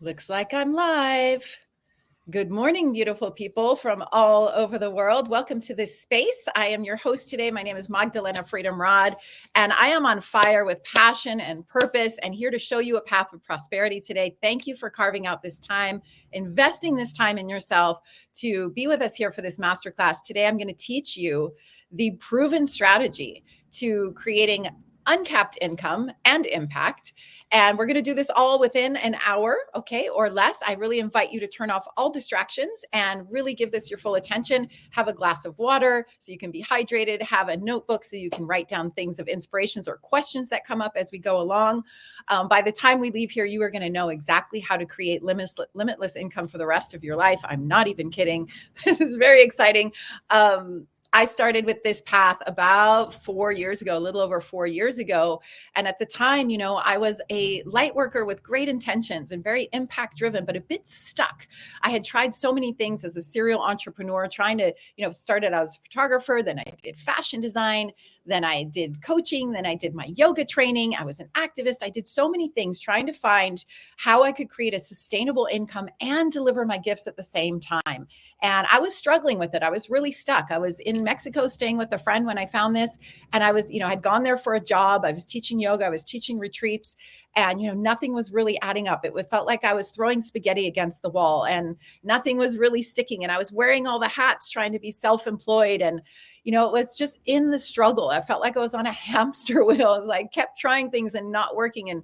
Looks like I'm live. Good morning, beautiful people from all over the world. Welcome to this space. I am your host today. My name is Magdalena Freedom Rod, and I am on fire with passion and purpose and here to show you a path of prosperity today. Thank you for carving out this time, investing this time in yourself to be with us here for this masterclass. Today, I'm going to teach you the proven strategy to creating uncapped income and impact. And we're going to do this all within an hour, okay, or less. I really invite you to turn off all distractions and really give this your full attention. Have a glass of water so you can be hydrated. Have a notebook so you can write down things of inspirations or questions that come up as we go along. By the time we leave here, you are going to know exactly how to create limitless income for the rest of your life. I'm not even kidding. This is very exciting. I started with this path about 4 years ago, a little over 4 years ago. And at the time, I was a light worker with great intentions and very impact driven, but a bit stuck. I had tried so many things as a serial entrepreneur, trying to, started out as a photographer, then I did fashion design, then I did coaching, then I did my yoga training. I was an activist. I did so many things trying to find how I could create a sustainable income and deliver my gifts at the same time. And I was struggling with it. I was really stuck. I was in Mexico staying with a friend when I found this. And I was, I'd gone there for a job. I was teaching yoga. I was teaching retreats. And, nothing was really adding up. It felt like I was throwing spaghetti against the wall and nothing was really sticking. And I was wearing all the hats trying to be self-employed. And, it was just in the struggle. I felt like I was on a hamster wheel. I was like, kept trying things and not working and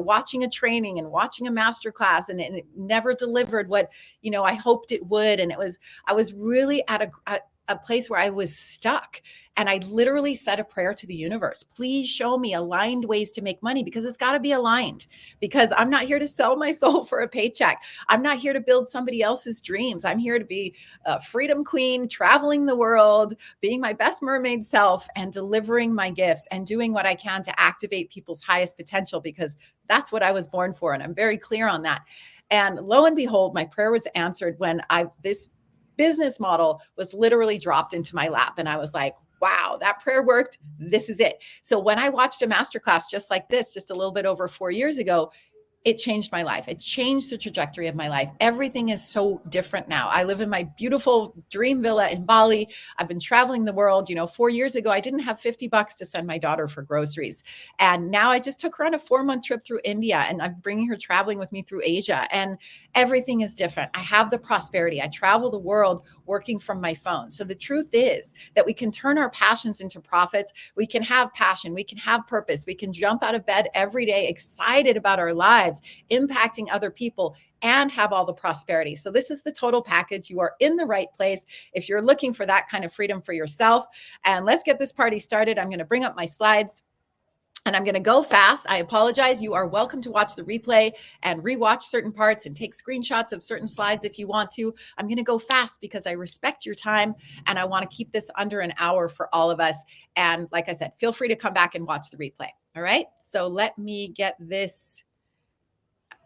watching a training and watching a master class and it never delivered what, I hoped it would. And I was really at a place where I was stuck. And I literally said a prayer to the universe. Please show me aligned ways to make money because it's got to be aligned, because I'm not here to sell my soul for a paycheck. I'm not here to build somebody else's dreams. I'm here to be a freedom queen, traveling the world, being my best mermaid self and delivering my gifts and doing what I can to activate people's highest potential, because that's what I was born for. And I'm very clear on that. And lo and behold, my prayer was answered when this business model was literally dropped into my lap. And I was like, wow, that prayer worked. This is it. So when I watched a masterclass just like this, just a little bit over 4 years ago, it changed my life. It changed the trajectory of my life. Everything is so different now. I live in my beautiful dream villa in Bali. I've been traveling the world. 4 years ago, I didn't have $50 to send my daughter for groceries. And now I just took her on a 4-month trip through India and I'm bringing her traveling with me through Asia. And everything is different. I have the prosperity. I travel the world working from my phone. So the truth is that we can turn our passions into profits. We can have passion. We can have purpose. We can jump out of bed every day excited about our lives, impacting other people, and have all the prosperity. So this is the total package. You are in the right place if you're looking for that kind of freedom for yourself. And let's get this party started. I'm going to bring up my slides. And I'm going to go fast. I apologize. You are welcome to watch the replay and rewatch certain parts and take screenshots of certain slides if you want to. I'm going to go fast because I respect your time and I want to keep this under an hour for all of us. And like I said, feel free to come back and watch the replay. All right. So let me get this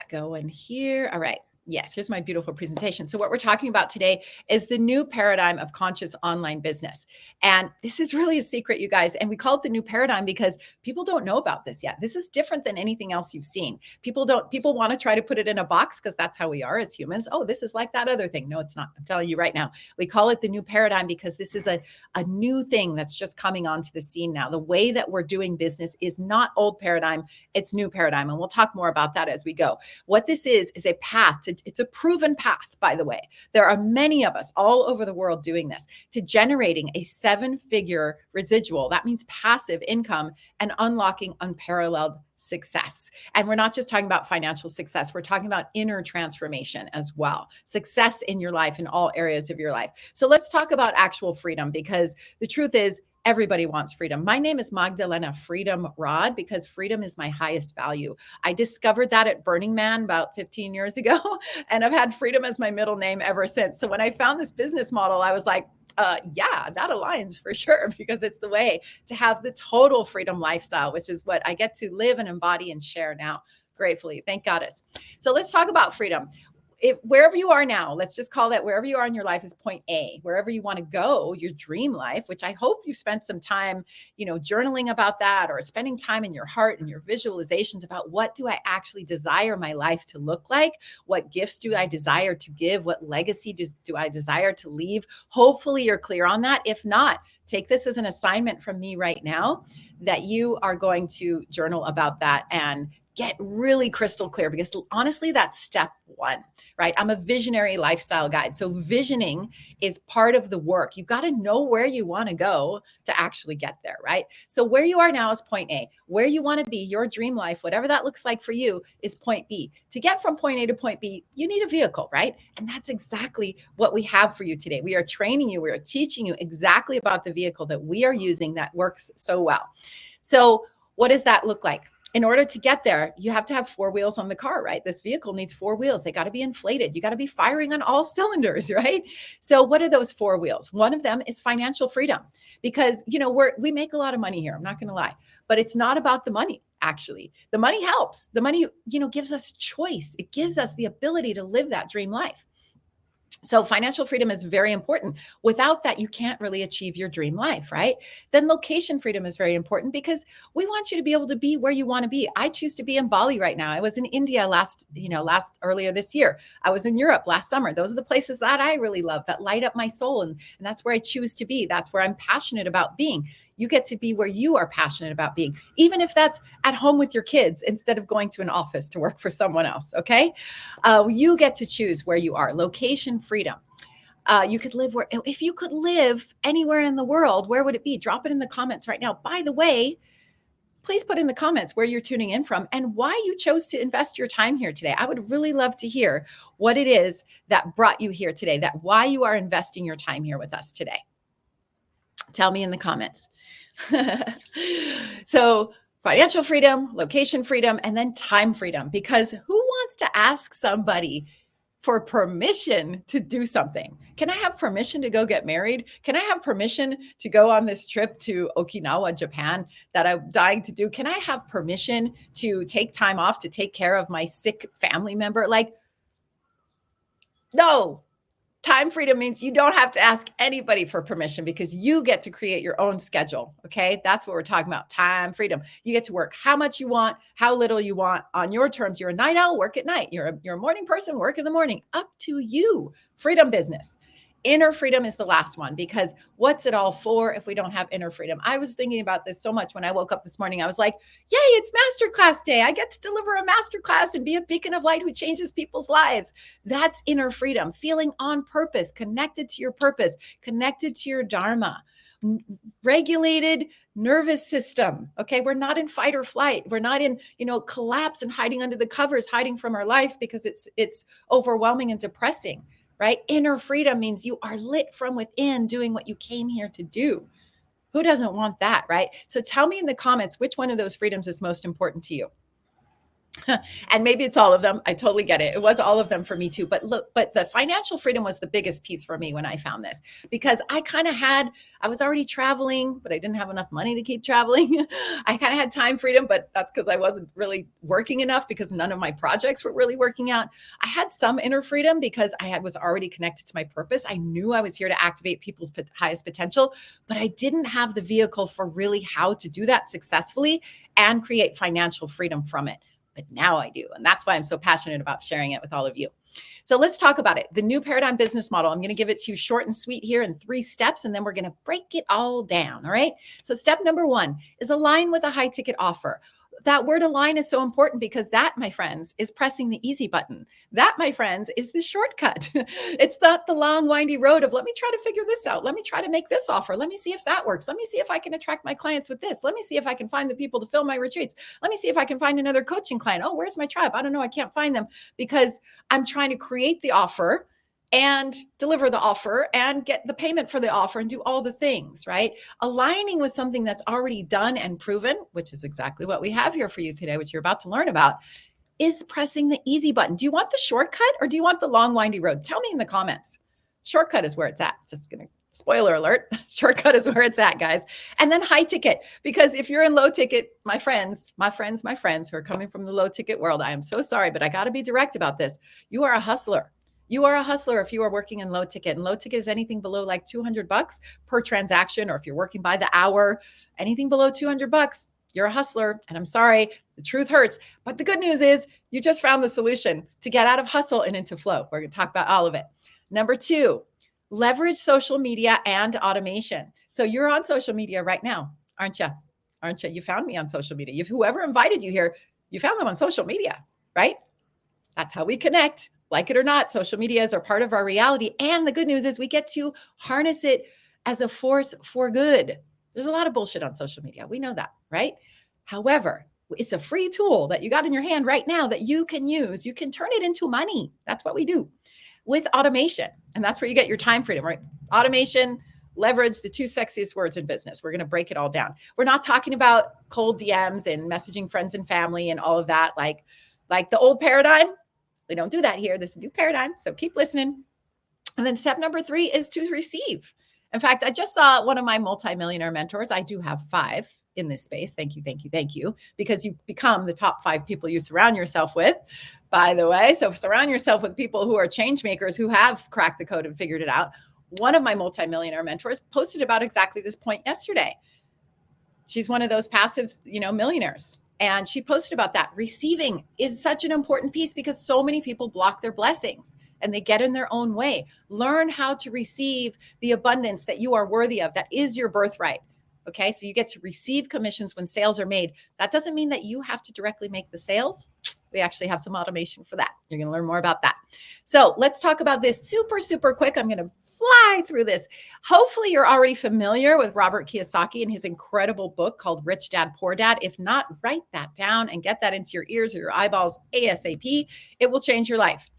going here. All right. Yes, here's my beautiful presentation. So what we're talking about today is the new paradigm of conscious online business. And this is really a secret, you guys. And we call it the new paradigm because people don't know about this yet. This is different than anything else you've seen. People want to try to put it in a box because that's how we are as humans. Oh, this is like that other thing. No, it's not. I'm telling you right now. We call it the new paradigm because this is a new thing that's just coming onto the scene now. The way that we're doing business is not old paradigm, it's new paradigm. And we'll talk more about that as we go. What this is a path to, it's a proven path, by the way. There are many of us all over the world doing this, to generating a 7-figure residual. That means passive income and unlocking unparalleled success. And we're not just talking about financial success. We're talking about inner transformation as well. Success in your life, in all areas of your life. So let's talk about actual freedom, because the truth is, everybody wants freedom. My name is Magdalena Freedom Rod because freedom is my highest value. I discovered that at Burning Man about 15 years ago, and I've had freedom as my middle name ever since. So when I found this business model, I was like, yeah, that aligns for sure, because it's the way to have the total freedom lifestyle, which is what I get to live and embody and share now, gratefully. Thank Goddess. So let's talk about freedom. if wherever you are now, let's just call that wherever you are in your life is point A. Wherever you want to go, your dream life, which I hope you spent some time, journaling about that, or spending time in your heart and your visualizations about what do I actually desire my life to look like? What gifts do I desire to give? What legacy do I desire to leave? Hopefully you're clear on that. If not, take this as an assignment from me right now that you are going to journal about that and get really crystal clear, because honestly, that's step one, right? I'm a visionary lifestyle guide. So visioning is part of the work. You've got to know where you want to go to actually get there, right? So where you are now is point A. Where you want to be, your dream life, whatever that looks like for you, is point B. To get from point A to point B, you need a vehicle, right? And that's exactly what we have for you today. We are training you, we are teaching you exactly about the vehicle that we are using that works so well. So what does that look like? In order to get there, you have to have four wheels on the car, right? This vehicle needs four wheels. They got to be inflated. You got to be firing on all cylinders, right? So what are those four wheels? One of them is financial freedom, because, we make a lot of money here. I'm not going to lie, but it's not about the money. Actually, the money helps. The money, gives us choice. It gives us the ability to live that dream life. So financial freedom is very important. Without that, you can't really achieve your dream life, right? Then location freedom is very important, because we want you to be able to be where you want to be. I choose to be in Bali right now. I was in India earlier this year. I was in Europe last summer. Those are the places that I really love, that light up my soul. And that's where I choose to be. That's where I'm passionate about being. You get to be where you are passionate about being, even if that's at home with your kids instead of going to an office to work for someone else. Okay. You get to choose where you are. Location freedom. You could live if you could live anywhere in the world, where would it be? Drop it in the comments right now. By the way, please put in the comments where you're tuning in from and why you chose to invest your time here today. I would really love to hear what it is that brought you here today, why you are investing your time here with us today. Tell me in the comments. So financial freedom, location freedom, and then time freedom, because who wants to ask somebody for permission to do something? Can I have permission to go get married? Can I have permission to go on this trip to Okinawa, Japan that I'm dying to do? Can I have permission to take time off to take care of my sick family member? No. Time freedom means you don't have to ask anybody for permission, because you get to create your own schedule. Okay. That's what we're talking about. Time freedom. You get to work how much you want, how little you want, on your terms. You're a night owl, work at night. You're a morning person, work in the morning. Up to you. Freedom business. Inner freedom is the last one, because what's it all for if we don't have inner freedom? I was thinking about this so much when I woke up this morning. I was like, yay, it's masterclass day. I get to deliver a masterclass and be a beacon of light who changes people's lives. That's inner freedom, feeling on purpose, connected to your purpose, connected to your dharma, regulated nervous system. Okay. We're not in fight or flight. We're not in, collapse and hiding under the covers, hiding from our life because it's overwhelming and depressing. Right? Inner freedom means you are lit from within, doing what you came here to do. Who doesn't want that? Right? So tell me in the comments, which one of those freedoms is most important to you? And maybe it's all of them. I totally get it. It was all of them for me too. But the financial freedom was the biggest piece for me when I found this, because I was already traveling, but I didn't have enough money to keep traveling. I kind of had time freedom, but that's because I wasn't really working enough, because none of my projects were really working out. I had some inner freedom because I was already connected to my purpose. I knew I was here to activate people's highest potential, but I didn't have the vehicle for really how to do that successfully and create financial freedom from it. But now I do. And that's why I'm so passionate about sharing it with all of you. So let's talk about it. The new paradigm business model. I'm going to give it to you short and sweet here in 3 steps, and then we're going to break it all down. All right. So step number 1 is align with a high ticket offer. That word align is so important, because that, my friends, is pressing the easy button. That, my friends, is the shortcut. It's not the long, windy road of, let me try to figure this out. Let me try to make this offer. Let me see if that works. Let me see if I can attract my clients with this. Let me see if I can find the people to fill my retreats. Let me see if I can find another coaching client. Oh, where's my tribe? I don't know. I can't find them, because I'm trying to create the offer and deliver the offer and get the payment for the offer and do all the things, right? Aligning with something that's already done and proven, which is exactly what we have here for you today, which you're about to learn about, is pressing the easy button. Do you want the shortcut, or do you want the long, windy road? Tell me in the comments. Shortcut is where it's at. Just going to Spoiler alert, shortcut is where it's at, guys. And then high ticket, because if you're in low ticket, my friends who are coming from the low ticket world, I am so sorry, but I got to be direct about this. You are a hustler. You are a hustler if you are working in low ticket, and low ticket is anything below like $200 per transaction. Or if you're working by the hour, anything below $200, you're a hustler. And I'm sorry, the truth hurts. But the good news is you just found the solution to get out of hustle and into flow. We're going to talk about all of it. Number 2, leverage social media and automation. So you're on social media right now, aren't you? Aren't you? You found me on social media. Whoever invited you here, you found them on social media, right? That's how we connect. Like it or not, social medias are part of our reality. And the good news is we get to harness it as a force for good. There's a lot of bullshit on social media. We know that, right? However, it's a free tool that you got in your hand right now that you can use. You can turn it into money. That's what we do with automation. And that's where you get your time freedom, right? Automation, leverage, the 2 sexiest words in business. We're going to break it all down. We're not talking about cold DMs and messaging friends and family and all of that. Like the old paradigm. They don't do that here. This is a new paradigm. So keep listening. And then step number 3 is to receive. In fact, I just saw one of my multimillionaire mentors. I do have 5 in this space. Thank you. Because you become the top 5 people you surround yourself with, by the way. So surround yourself with people who are change makers, who have cracked the code and figured it out. One of my multimillionaire mentors posted about exactly this point yesterday. She's one of those passive, millionaires. And she posted about that. Receiving is such an important piece because so many people block their blessings and they get in their own way. Learn how to receive the abundance that you are worthy of. That is your birthright. Okay. So you get to receive commissions when sales are made. That doesn't mean that you have to directly make the sales. We actually have some automation for that. You're going to learn more about that. So let's talk about this super, super quick. I'm going to fly through this. Hopefully you're already familiar with Robert Kiyosaki and his incredible book called Rich Dad, Poor Dad. If not, write that down and get that into your ears or your eyeballs ASAP. It will change your life.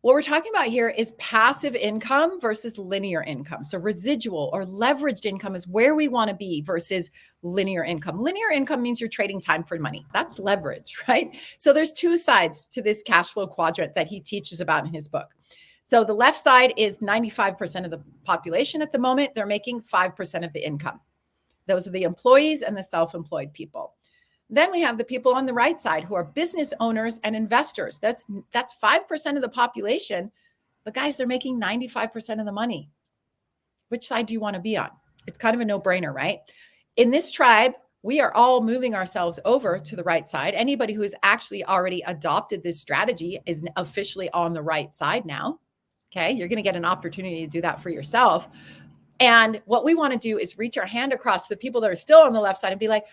What we're talking about here is passive income versus linear income. So residual or leveraged income is where we want to be versus linear income. Linear income means you're trading time for money. That's leverage, right? So there's 2 sides to this cash flow quadrant that he teaches about in his book. So the left side is 95% of the population at the moment. They're making 5% of the income. Those are the employees and the self-employed people. Then we have the people on the right side who are business owners and investors. That's 5% of the population. But guys, they're making 95% of the money. Which side do you want to be on? It's kind of a no-brainer, right? In this tribe, we are all moving ourselves over to the right side. Anybody who has actually already adopted this strategy is officially on the right side now. Okay, you're going to get an opportunity to do that for yourself. And what we want to do is reach our hand across to the people that are still on the left side and be like,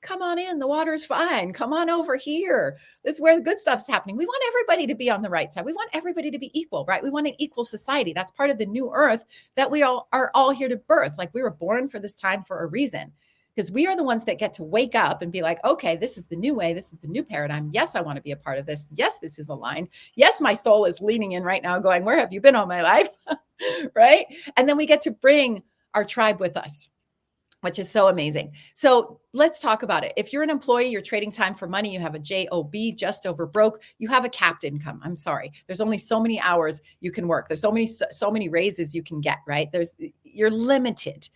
come on in, the water's fine. Come on over here. This is where the good stuff's happening. We want everybody to be on the right side. We want everybody to be equal, right? We want an equal society. That's part of the new earth that we all are all here to birth. Like we were born for this time for a reason. Because we are the ones that get to wake up and be like, okay, this is the new way. This is the new paradigm. Yes, I want to be a part of this. Yes, this is aligned. Yes, my soul is leaning in right now going, where have you been all my life? Right? And then we get to bring our tribe with us, which is so amazing. So let's talk about it. If you're an employee, you're trading time for money, you have a JOB, just over broke, you have a capped income. I'm sorry. There's only so many hours you can work. There's so many raises you can get, right? You're limited.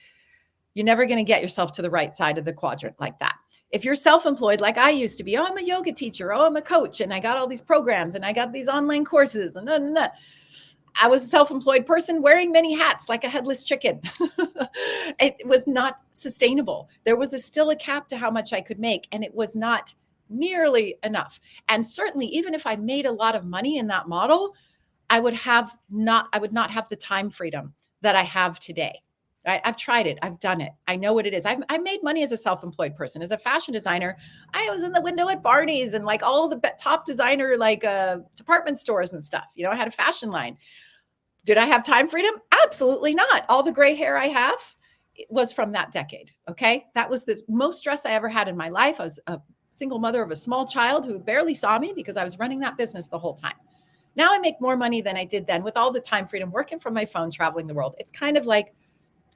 You're never going to get yourself to the right side of the quadrant like that. If you're self-employed, like I used to be, I'm a yoga teacher, I'm a coach, and I got all these programs and I got these online courses and I was a self-employed person wearing many hats like a headless chicken. It was not sustainable. There was still a cap to how much I could make, and it was not nearly enough. And certainly, even if I made a lot of money in that model, I would not have the time freedom that I have today. Right? I've tried it. I've done it. I know what it is. I made money as a self-employed person. As a fashion designer, I was in the window at Barney's and like all the top designer department stores and stuff. I had a fashion line. Did I have time freedom? Absolutely not. All the gray hair I have was from that decade. Okay. That was the most stress I ever had in my life. I was a single mother of a small child who barely saw me because I was running that business the whole time. Now I make more money than I did then with all the time freedom, working from my phone, traveling the world. It's kind of like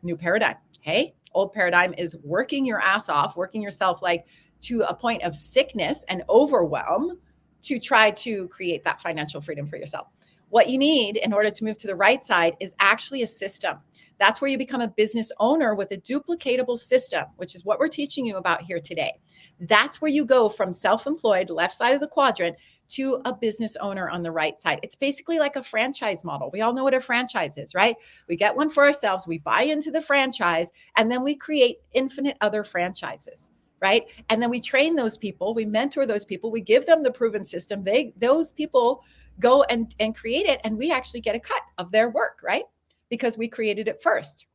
new paradigm. Hey, old paradigm is working your ass off, working yourself like to a point of sickness and overwhelm to try to create that financial freedom for yourself. What you need in order to move to the right side is actually a system That's where you become a business owner with a duplicatable system, which is what we're teaching you about here today. That's where you go from self-employed, left side of the quadrant, to a business owner on the right side. It's basically like a franchise model. We all know what a franchise is, right? We get one for ourselves, we buy into the franchise, and then we create infinite other franchises, right? And then we train those people, we mentor those people, we give them the proven system. Those people go and create it, and we actually get a cut of their work, right? Because we created it first.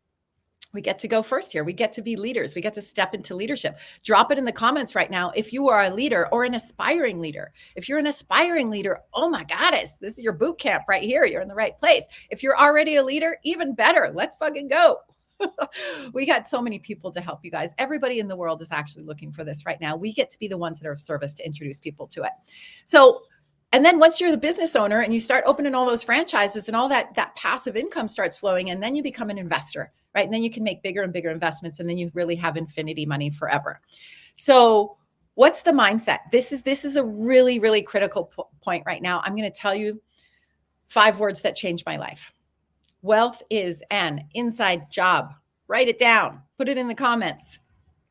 We get to go first here. We get to be leaders. We get to step into leadership. Drop it in the comments right now if you are a leader or an aspiring leader. If you're an aspiring leader, oh my goddess, this is your boot camp right here. You're in the right place. If you're already a leader, even better. Let's fucking go. We got so many people to help you guys. Everybody in the world is actually looking for this right now. We get to be the ones that are of service to introduce people to it. So, and then once you're the business owner and you start opening all those franchises and all that passive income starts flowing, and then you become an investor, right? And then you can make bigger and bigger investments, and then you really have infinity money forever. So what's the mindset? This is a really, really critical point right now. I'm going to tell you 5 words that changed my life. Wealth is an inside job. Write it down. Put it in the comments.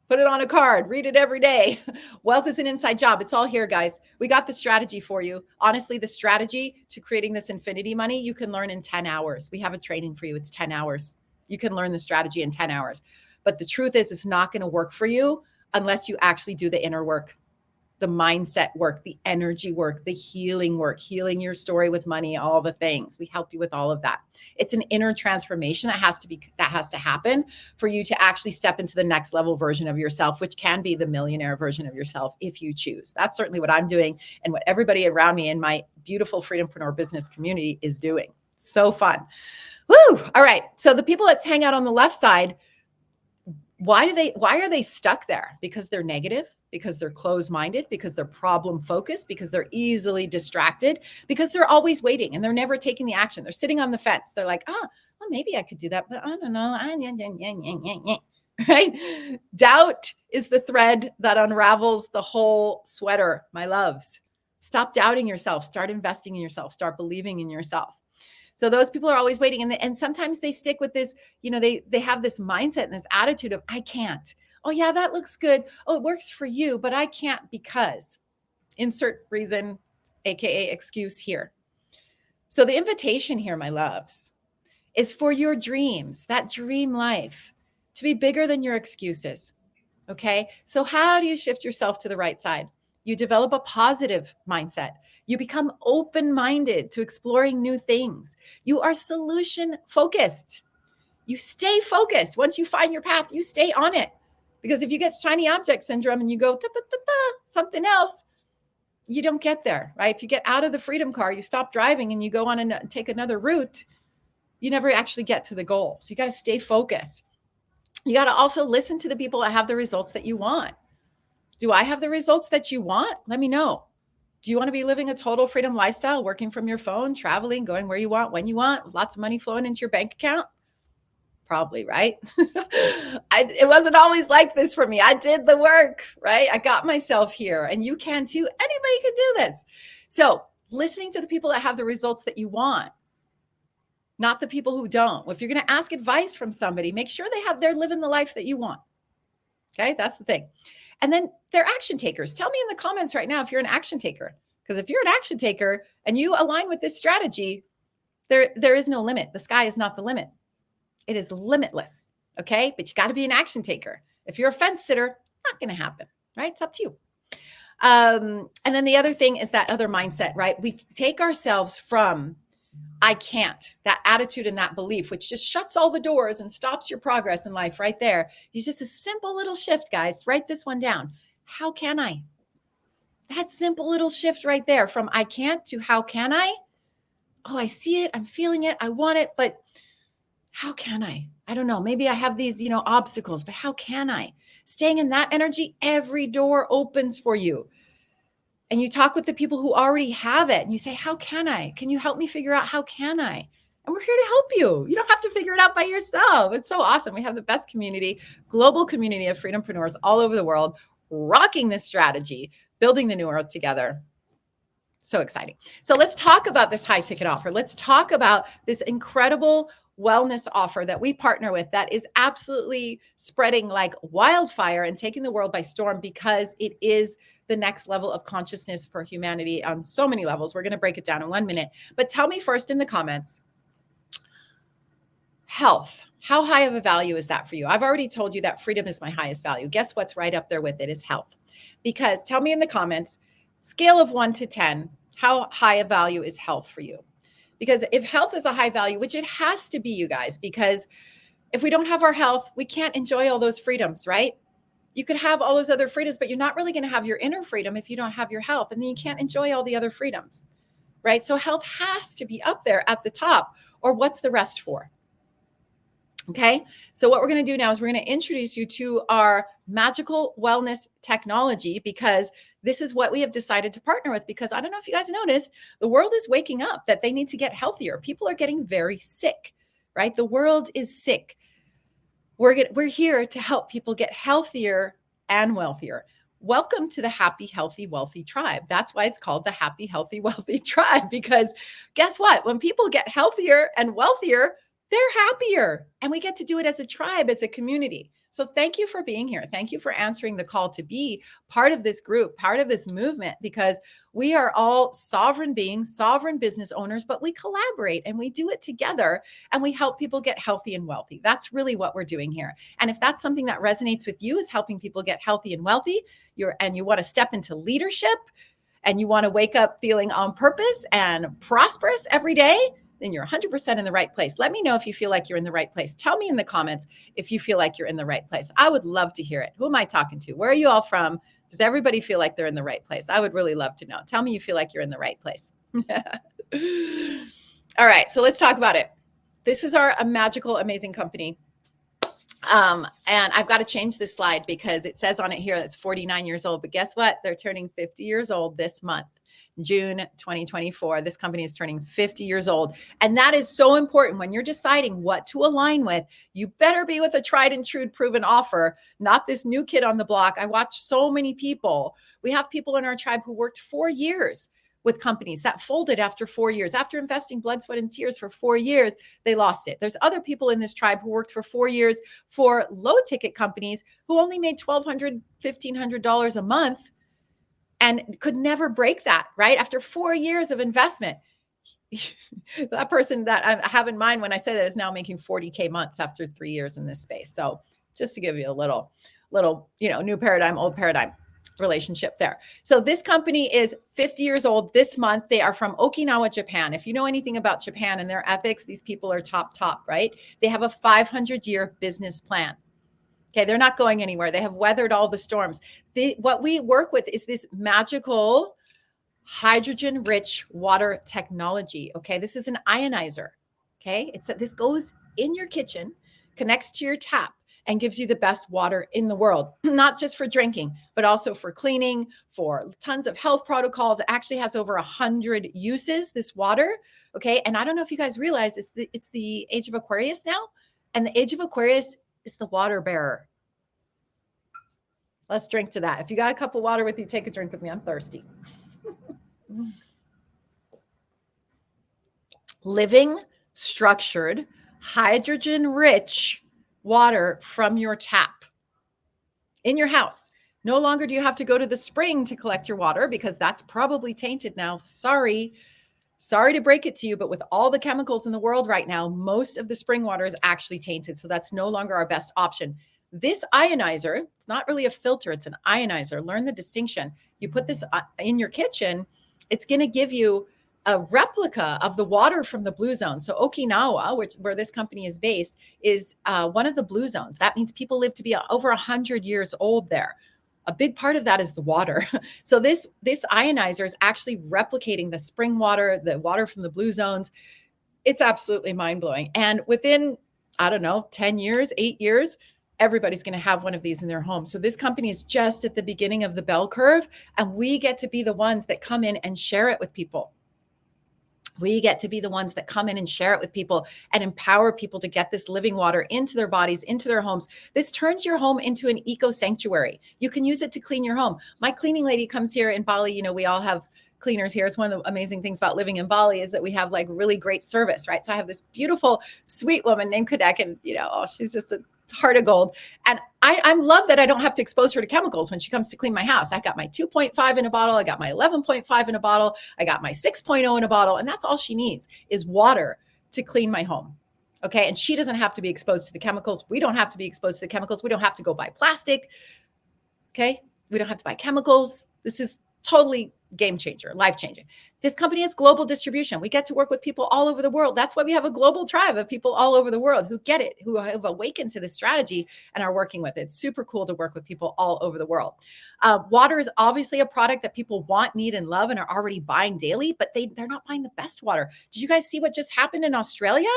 Put it on a card. Read it every day. Wealth is an inside job. It's all here, guys. We got the strategy for you. Honestly, the strategy to creating this infinity money, you can learn in 10 hours. We have a training for you. It's 10 hours. You can learn the strategy in 10 hours. But the truth is, it's not going to work for you unless you actually do the inner work, the mindset work, the energy work, the healing work, healing your story with money, all the things. We help you with all of that. It's an inner transformation that has to happen for you to actually step into the next level version of yourself, which can be the millionaire version of yourself if you choose. That's certainly what I'm doing and what everybody around me in my beautiful Freedompreneur business community is doing. So fun. Woo! All right. So the people that hang out on the left side, why are they stuck there? Because they're negative, because they're closed-minded, because they're problem-focused, because they're easily distracted, because they're always waiting and they're never taking the action. They're sitting on the fence. They're like, well, maybe I could do that, but I don't know. Right? Doubt is the thread that unravels the whole sweater, my loves. Stop doubting yourself. Start investing in yourself. Start believing in yourself. So those people are always waiting. And sometimes they stick with this, they have this mindset and this attitude of, I can't. Oh yeah, that looks good. Oh, it works for you, but I can't because insert reason, AKA excuse here. So the invitation here, my loves, is for your dreams, that dream life, to be bigger than your excuses. Okay. So how do you shift yourself to the right side? You develop a positive mindset. You become open-minded to exploring new things. You are solution focused. You stay focused. Once you find your path, you stay on it. Because if you get shiny object syndrome and you go something else, you don't get there, right? If you get out of the freedom car, you stop driving and you go on and take another route, you never actually get to the goal. So you got to stay focused. You got to also listen to the people that have the results that you want. Do I have the results that you want? Let me know. Do you want to be living a total freedom lifestyle, working from your phone, traveling, going where you want, when you want, lots of money flowing into your bank account? Probably, right? It wasn't always like this for me. I did the work, right? I got myself here, and you can too. Anybody can do this. So listening to the people that have the results that you want, not the people who don't. If you're going to ask advice from somebody, make sure they're living the life that you want. Okay, that's the thing. And then they're action takers. Tell me in the comments right now if you're an action taker. Because if you're an action taker and you align with this strategy, there is no limit. The sky is not the limit. It is limitless. Okay, but you got to be an action taker. If you're a fence sitter, not going to happen, right? It's up to you. And then the other thing is that other mindset, right? We take ourselves from I can't, that attitude and that belief, which just shuts all the doors and stops your progress in life right there. It's just a simple little shift, guys. Write this one down. How can I? That simple little shift right there from I can't to how can I? Oh, I see it. I'm feeling it. I want it, but how can I? I don't know. Maybe I have these, obstacles, but how can I? Staying in that energy, every door opens for you. And you talk with the people who already have it and you say, how can I? Can you help me figure out how can I? And we're here to help you. You don't have to figure it out by yourself. It's so awesome. We have the best community, global community of freedompreneurs all over the world, rocking this strategy, building the new earth together. So exciting. So let's talk about this high ticket offer. Let's talk about this incredible wellness offer that we partner with that is absolutely spreading like wildfire and taking the world by storm because it is the next level of consciousness for humanity on so many levels. We're going to break it down in 1 minute. But tell me first in the comments, health. How high of a value is that for you? I've already told you that freedom is my highest value. Guess what's right up there with it is health. Because tell me in the comments, scale of 1 to 10, how high a value is health for you? Because if health is a high value, which it has to be, you guys, because if we don't have our health, we can't enjoy all those freedoms, right? You could have all those other freedoms, but you're not really going to have your inner freedom if you don't have your health. And then you can't enjoy all the other freedoms, right? So health has to be up there at the top, or what's the rest for? Okay. So what we're going to do now is we're going to introduce you to our magical wellness technology, because this is what we have decided to partner with. Because I don't know if you guys noticed, the world is waking up that they need to get healthier. People are getting very sick, right? The world is sick. We're here to help people get healthier and wealthier. Welcome to the happy, healthy, wealthy tribe. That's why it's called the happy, healthy, wealthy tribe, because guess what? When people get healthier and wealthier, they're happier. And we get to do it as a tribe, as a community. So thank you for being here. Thank you for answering the call to be part of this group, part of this movement, because we are all sovereign beings, sovereign business owners, but we collaborate and we do it together and we help people get healthy and wealthy. That's really what we're doing here. And if that's something that resonates with you, is helping people get healthy and wealthy, and you want to step into leadership and you want to wake up feeling on purpose and prosperous every day, then you're 100% in the right place. Let me know if you feel like you're in the right place. Tell me in the comments if you feel like you're in the right place. I would love to hear it. Who am I talking to? Where are you all from? Does everybody feel like they're in the right place? I would really love to know. Tell me you feel like you're in the right place. All right, so let's talk about it. This is our magical, amazing company. And I've got to change this slide because it says on it here that's 49 years old. But guess what? They're turning 50 years old this month. June 2024. This company is turning 50 years old. And that is so important when you're deciding what to align with. You better be with a tried and true proven offer, not this new kid on the block. I watch so many people. We have people in our tribe who worked 4 years with companies that folded after 4 years. After investing blood, sweat, and tears for 4 years, they lost it. There's other people in this tribe who worked for 4 years for low ticket companies who only made $1,200, $1,500 a month and could never break that, right? After 4 years of investment, that person that I have in mind when I say that is now making 40K months after 3 years in this space. So just to give you a little, new paradigm, old paradigm relationship there. So this company is 50 years old this month. They are from Okinawa, Japan. If you know anything about Japan and their ethics, these people are top, right? They have a 500-year business plan. Okay, they're not going anywhere. They have weathered all the storms. What we work with is this magical hydrogen-rich water technology. Okay, this is an ionizer. Okay, this goes in your kitchen, connects to your tap, and gives you the best water in the world, not just for drinking, but also for cleaning, for tons of health protocols. It actually has over 100 uses, this water. Okay, and I don't know if you guys realize it's the age of Aquarius now, and the age of Aquarius is the water bearer. Let's drink to that. If you got a cup of water with you, take a drink with me. I'm thirsty. Living, structured, hydrogen-rich water from your tap in your house. No longer do you have to go to the spring to collect your water because that's probably tainted now. Sorry to break it to you, but with all the chemicals in the world right now, most of the spring water is actually tainted. So that's no longer our best option. This ionizer, it's not really a filter, it's an ionizer. Learn the distinction. You put this in your kitchen, it's going to give you a replica of the water from the blue zone. So Okinawa, where this company is based, is one of the blue zones. That means people live to be over 100 years old there. A big part of that is the water. So this ionizer is actually replicating the spring water, the water from the blue zones. It's absolutely mind-blowing. And within, 10 years, 8 years, everybody's going to have one of these in their home. So this company is just at the beginning of the bell curve, and we get to be the ones that come in and share it with people. We get to be the ones that come in and share it with people and empower people to get this living water into their bodies, into their homes. This turns your home into an eco sanctuary. You can use it to clean your home. My cleaning lady comes here in Bali. We all have cleaners here. It's one of the amazing things about living in Bali is that we have like really great service, right? So I have this beautiful, sweet woman named Kadek, and she's just a heart of gold. And I love that I don't have to expose her to chemicals when she comes to clean my house. I got my 2.5 in a bottle. I got my 11.5 in a bottle. I got my 6.0 in a bottle. And that's all she needs is water to clean my home. Okay. And she doesn't have to be exposed to the chemicals. We don't have to be exposed to the chemicals. We don't have to go buy plastic. Okay. We don't have to buy chemicals. This is totally game changer, life changing. This company has global distribution. We get to work with people all over the world. That's why we have a global tribe of people all over the world who get it, who have awakened to this strategy and are working with it. It's super cool to work with people all over the world. Water is obviously a product that people want, need, and love and are already buying daily, but they're not buying the best water. Did you guys see what just happened in Australia?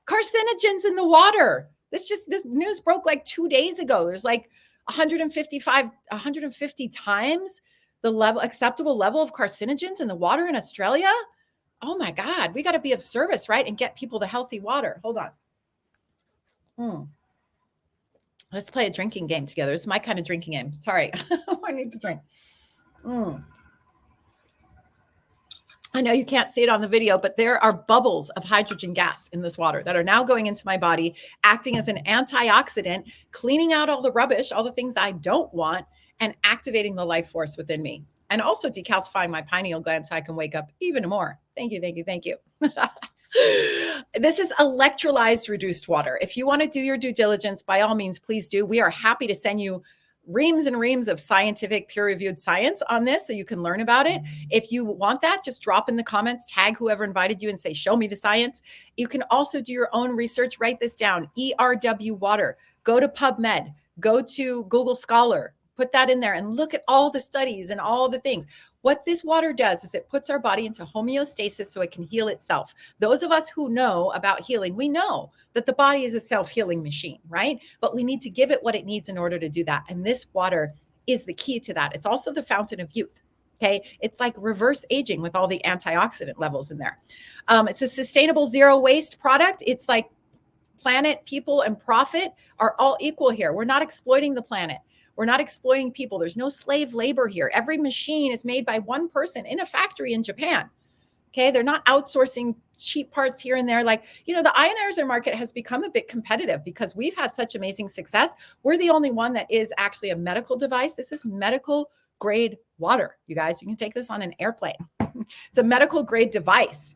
Carcinogens in the water. This news broke like 2 days ago. There's like 150 times the acceptable level of carcinogens in the water in Australia. Oh my God, we got to be of service, right? And get people the healthy water. Hold on. Let's play a drinking game together. It's my kind of drinking game. Sorry, I need to drink. I know you can't see it on the video, but there are bubbles of hydrogen gas in this water that are now going into my body, acting as an antioxidant, cleaning out all the rubbish, all the things I don't want, and activating the life force within me, and also decalcifying my pineal gland so I can wake up even more. Thank you. This is electrolyzed reduced water. If you want to do your due diligence, by all means, please do. We are happy to send you reams and reams of scientific peer-reviewed science on this so you can learn about it. If you want that, just drop in the comments, tag whoever invited you and say, show me the science. You can also do your own research. Write this down, ERW water. Go to PubMed, go to Google Scholar, put that in there and look at all the studies and all the things. What this water does is it puts our body into homeostasis so it can heal itself. Those of us who know about healing, we know that the body is a self-healing machine, right? But we need to give it what it needs in order to do that. And this water is the key to that. It's also the fountain of youth. Okay. It's like reverse aging with all the antioxidant levels in there. It's a sustainable zero waste product. It's like planet, people, and profit are all equal here. We're not exploiting the planet. We're not exploiting people. There's no slave labor here. Every machine is made by one person in a factory in Japan. Okay. They're not outsourcing cheap parts here and there. Like, the ionizer market has become a bit competitive because we've had such amazing success. We're the only one that is actually a medical device. This is medical grade water. You guys, you can take this on an airplane. It's a medical grade device.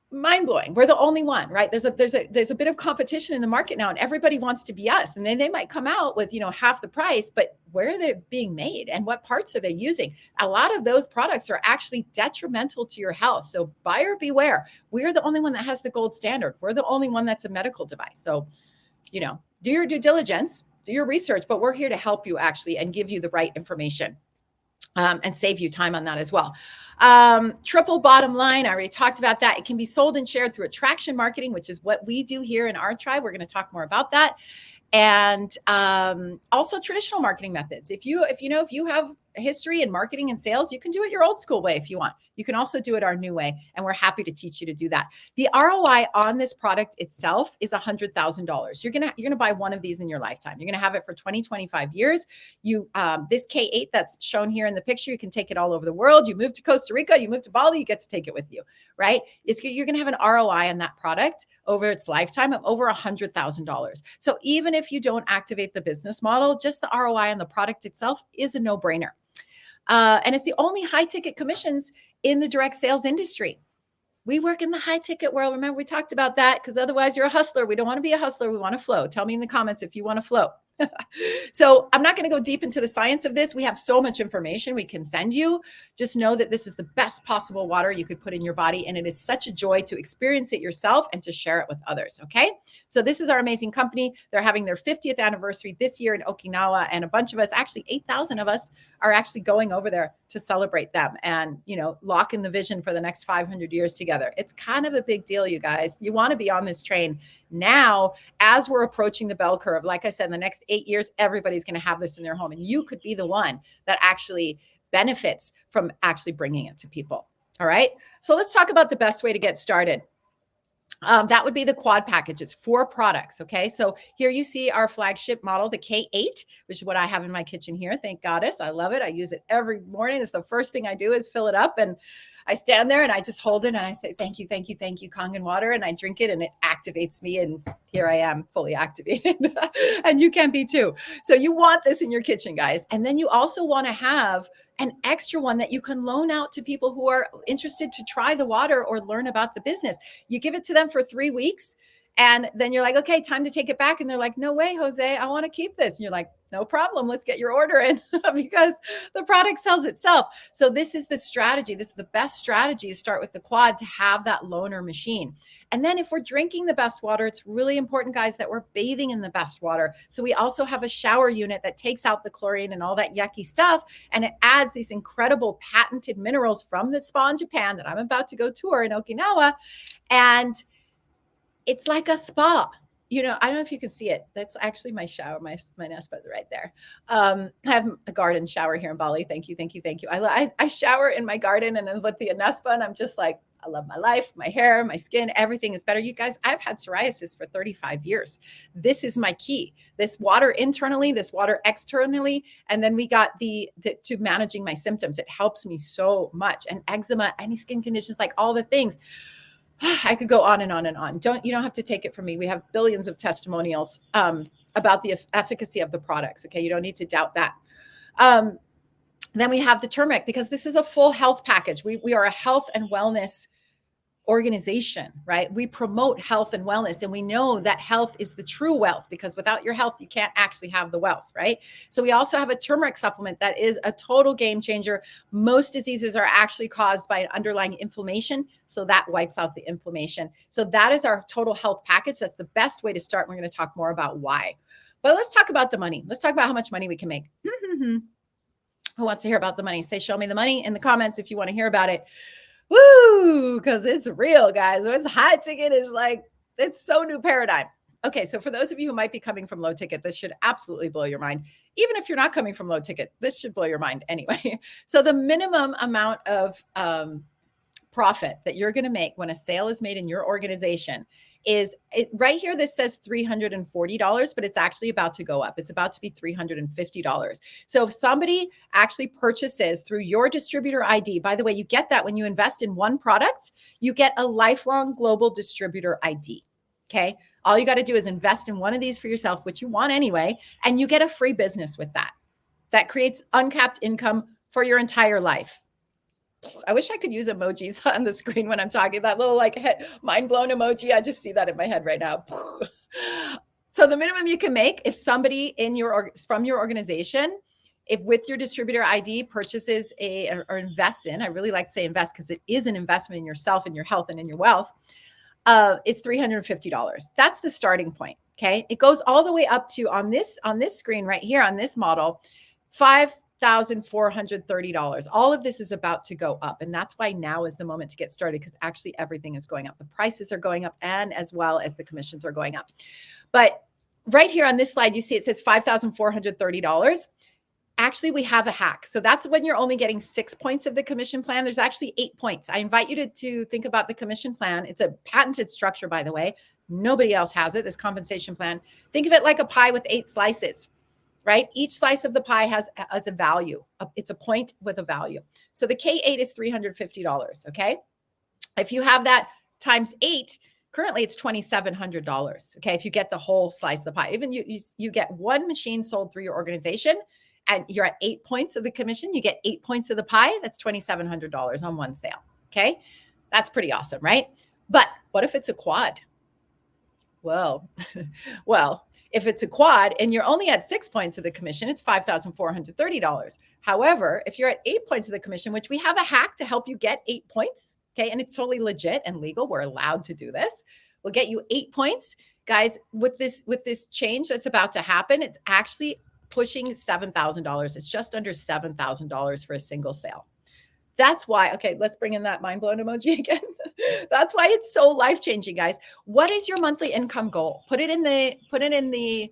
Mind-blowing. We're the only one, right? There's a bit of competition in the market now and everybody wants to be us. And then they might come out with, half the price, but where are they being made and what parts are they using? A lot of those products are actually detrimental to your health. So buyer beware. We're the only one that has the gold standard. We're the only one that's a medical device. So, do your due diligence, do your research, but we're here to help you actually and give you the right information. And save you time on that as well. Triple bottom line. I already talked about that. It can be sold and shared through attraction marketing, which is what we do here in our tribe. We're going to talk more about that. And also traditional marketing methods. If you have a history in marketing and sales, you can do it your old school way if you want. You can also do it our new way. And we're happy to teach you to do that. The ROI on this product itself is $100,000. You're going to buy one of these in your lifetime. You're going to have it for 20, 25 years. This K8 that's shown here in the picture, you can take it all over the world. You move to Costa Rica, you move to Bali, you get to take it with you, right? You're going to have an ROI on that product over its lifetime of over $100,000. So even if you don't activate the business model, just the ROI on the product itself is a no-brainer. And it's the only high ticket commissions in the direct sales industry. We work in the high ticket world. Remember, we talked about that because otherwise you're a hustler. We don't want to be a hustler. We want to flow. Tell me in the comments if you want to flow. So I'm not going to go deep into the science of this. We have so much information we can send you. Just know that this is the best possible water you could put in your body. And it is such a joy to experience it yourself and to share it with others. Okay. So this is our amazing company. They're having their 50th anniversary this year in Okinawa. And a bunch of us, actually 8,000 of us, are actually going over there to celebrate them and, lock in the vision for the next 500 years together. It's kind of a big deal, you guys. You want to be on this train now as we're approaching the bell curve. Like I said, in the next 8 years, everybody's going to have this in their home. And you could be the one that actually benefits from actually bringing it to people. All right. So let's talk about the best way to get started. That would be the quad package. It's 4 products. Okay. So here you see our flagship model, the K8, which is what I have in my kitchen here. Thank goddess. I love it. I use it every morning. It's the first thing I do is fill it up, and I stand there and I just hold it and I say, thank you, thank you, thank you, Kangen water. And I drink it and it activates me. And here I am fully activated. And you can be too. So you want this in your kitchen, guys. And then you also want to have an extra one that you can loan out to people who are interested to try the water or learn about the business. You give it to them for 3 weeks. And then you're like, okay, time to take it back. And they're like, no way, Jose, I want to keep this. And you're like, no problem. Let's get your order in because the product sells itself. So this is the strategy. This is the best strategy to start with the quad, to have that loaner machine. And then if we're drinking the best water, it's really important, guys, that we're bathing in the best water. So we also have a shower unit that takes out the chlorine and all that yucky stuff. And it adds these incredible patented minerals from the spa in Japan that I'm about to go tour in Okinawa. And it's like a spa. I don't know if you can see it. That's actually my shower, my nest bed right there. I have a garden shower here in Bali. Thank you, thank you, thank you. I shower in my garden and then with the Anespa, and I'm just like, I love my life, my hair, my skin, everything is better. You guys, I've had psoriasis for 35 years. This is my key. This water internally, this water externally, and then we got the to managing my symptoms. It helps me so much. And eczema, any skin conditions, like all the things. I could go on and on and on. You don't have to take it from me. We have billions of testimonials about the efficacy of the products. Okay. You don't need to doubt that. Then we have the turmeric, because this is a full health package. We are a health and wellness organization, right? We promote health and wellness, and we know that health is the true wealth, because without your health, you can't actually have the wealth, right? So we also have a turmeric supplement that is a total game changer. Most diseases are actually caused by an underlying inflammation. So that wipes out the inflammation. So that is our total health package. That's the best way to start. We're going to talk more about why. But let's talk about the money. Let's talk about how much money we can make. Who wants to hear about the money? Say, show me the money in the comments if you want to hear about it. Woo, because it's real, guys. It's high ticket is like, it's so new paradigm. Okay, so for those of you who might be coming from low ticket, this should absolutely blow your mind. Even if you're not coming from low ticket, this should blow your mind anyway. So the minimum amount of profit that you're going to make when a sale is made in your organization is right here. This says $340, but it's actually about to go up. It's about to be $350. So if somebody actually purchases through your distributor ID, by the way, you get that when you invest in one product, you get a lifelong global distributor ID. Okay. All you got to do is invest in one of these for yourself, which you want anyway, and you get a free business with that. That creates uncapped income for your entire life. I wish I could use emojis on the screen when I'm talking. That little like mind blown emoji. I just see that in my head right now. So the minimum you can make if somebody from your organization, if with your distributor ID purchases or invests in, I really like to say invest because it is an investment in yourself and your health and in your wealth, is $350. That's the starting point. Okay. It goes all the way up to on this screen right here on this model, $5,430. All of this is about to go up. And that's why now is the moment to get started, because actually everything is going up. The prices are going up, and as well as the commissions are going up. But right here on this slide, you see it says $5,430. Actually, we have a hack. So that's when you're only getting 6 points of the commission plan. There's actually 8 points. I invite you to think about the commission plan. It's a patented structure, by the way. Nobody else has it, this compensation plan. Think of it like a pie with 8 slices. Right? Each slice of the pie has a value. It's a point with a value. So the K8 is $350. Okay. If you have that times 8, currently it's $2,700. Okay. If you get the whole slice of the pie, even you get one machine sold through your organization and you're at 8 points of the commission, you get 8 points of the pie. That's $2,700 on one sale. Okay. That's pretty awesome. Right? But what if it's a quad? Well, if it's a quad and you're only at 6 points of the commission, it's $5,430. However, if you're at 8 points of the commission, which we have a hack to help you get 8 points, okay, and it's totally legit and legal, we're allowed to do this. We'll get you 8 points. Guys, with this change that's about to happen, it's actually pushing $7,000. It's just under $7,000 for a single sale. That's why, okay, let's bring in that mind blown emoji again. That's why it's so life-changing, guys. What is your monthly income goal? Put it in the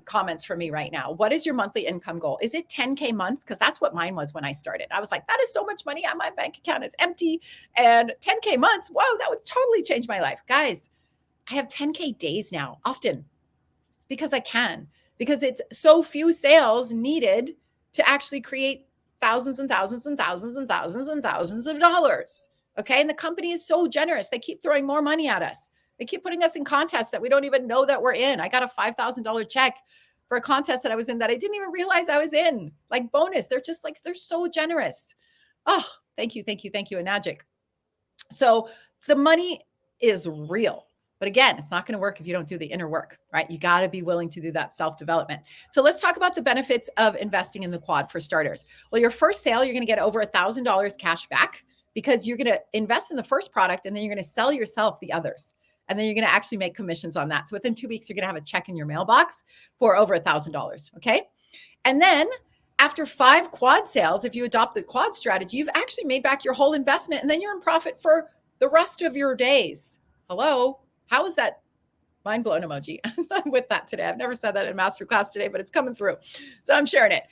comments for me right now. What is your monthly income goal? Is it 10K months? Because that's what mine was when I started. I was like, that is so much money. My bank account is empty. And 10K months, whoa, that would totally change my life. Guys, I have 10K days now, often, because I can, because it's so few sales needed to actually create thousands and thousands and thousands and thousands and thousands of dollars. Okay. And the company is so generous. They keep throwing more money at us. They keep putting us in contests that we don't even know that we're in. I got a $5,000 check for a contest that I was in that I didn't even realize I was in, like bonus. They're just like, they're so generous. Oh, thank you, thank you, thank you, Enagic. So the money is real. But again, it's not going to work if you don't do the inner work, right? You got to be willing to do that self-development. So let's talk about the benefits of investing in the quad for starters. Well, your first sale, you're going to get over $1,000 cash back because you're going to invest in the first product and then you're going to sell yourself the others. And then you're going to actually make commissions on that. So within 2 weeks, you're going to have a check in your mailbox for over $1,000. Okay. And then after 5 quad sales, if you adopt the quad strategy, you've actually made back your whole investment and then you're in profit for the rest of your days. Hello. How is that? Mind blown emoji. I'm with that today. I've never said that in masterclass today, but it's coming through. So I'm sharing it.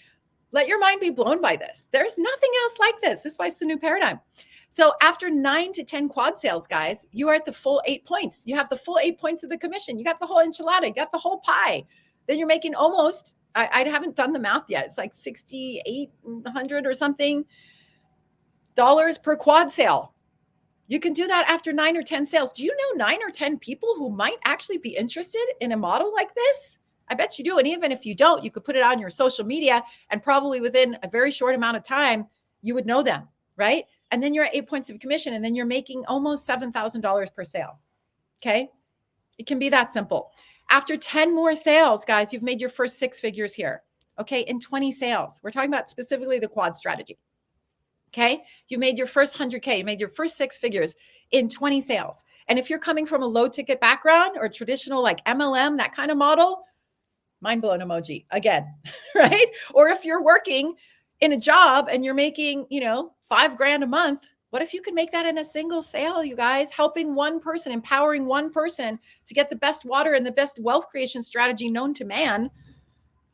Let your mind be blown by this. There's nothing else like this. This is why it's the new paradigm. So after 9 to 10 quad sales, guys, you are at the full 8 points. You have the full 8 points of the commission. You got the whole enchilada. You got the whole pie. Then you're making almost, I haven't done the math yet. It's like $6,800 or something dollars per quad sale. You can do that after 9 or 10 sales. Do you know 9 or 10 people who might actually be interested in a model like this? I bet you do. And even if you don't, you could put it on your social media and probably within a very short amount of time, you would know them, right? And then you're at 8 points of commission and then you're making almost $7,000 per sale. Okay. It can be that simple. After 10 more sales, guys, you've made your first 6 figures here. Okay. In 20 sales, we're talking about specifically the quad strategy. Okay. You made your first 100K, you made your first 6 figures in 20 sales. And if you're coming from a low ticket background or traditional like MLM, that kind of model, mind blown emoji again, right? Or if you're working in a job and you're making, $5,000 a month, what if you could make that in a single sale, you guys, helping one person, empowering one person to get the best water and the best wealth creation strategy known to man?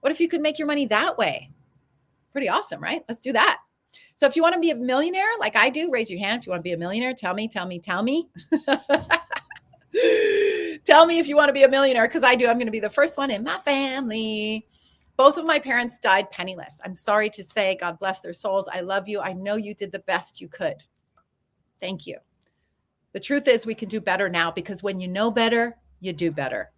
What if you could make your money that way? Pretty awesome, right? Let's do that. So if you want to be a millionaire like I do, raise your hand. If you want to be a millionaire, tell me. Tell me if you want to be a millionaire, because I do. I'm going to be the first one in my family. Both of my parents died penniless. I'm sorry to say, God bless their souls. I love you. I know you did the best you could. Thank you. The truth is we can do better now because when you know better, you do better.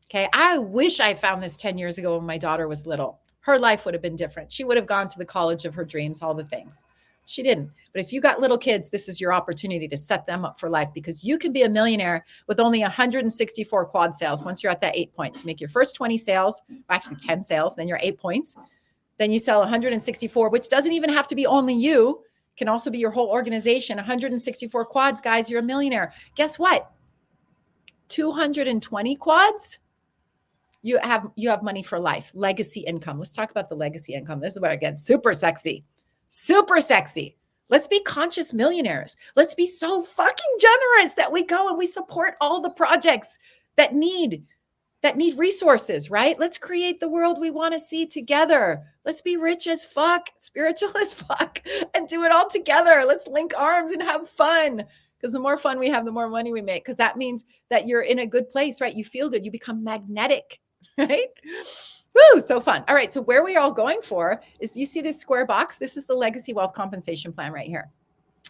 Okay. I wish I found this 10 years ago when my daughter was little. Her life would have been different. She would have gone to the college of her dreams, all the things. She didn't. But if you got little kids, this is your opportunity to set them up for life because you can be a millionaire with only 164 quad sales. Once you're at that 8 points, you make your first 20 sales, actually 10 sales, then you're 8 points. Then you sell 164, which doesn't even have to be only you. It can also be your whole organization. 164 quads, guys, you're a millionaire. Guess what? 220 quads. You have money for life, legacy income. Let's talk about the legacy income. This is where it gets super sexy, super sexy. Let's be conscious millionaires. Let's be so fucking generous that we go and we support all the projects that need resources, right? Let's create the world we want to see together. Let's be rich as fuck, spiritual as fuck, and do it all together. Let's link arms and have fun. Because the more fun we have, the more money we make. Because that means that you're in a good place, right? You feel good. You become magnetic. Right? Woo, so fun. All right. So where we are all going for is you see this square box. This is the legacy wealth compensation plan right here.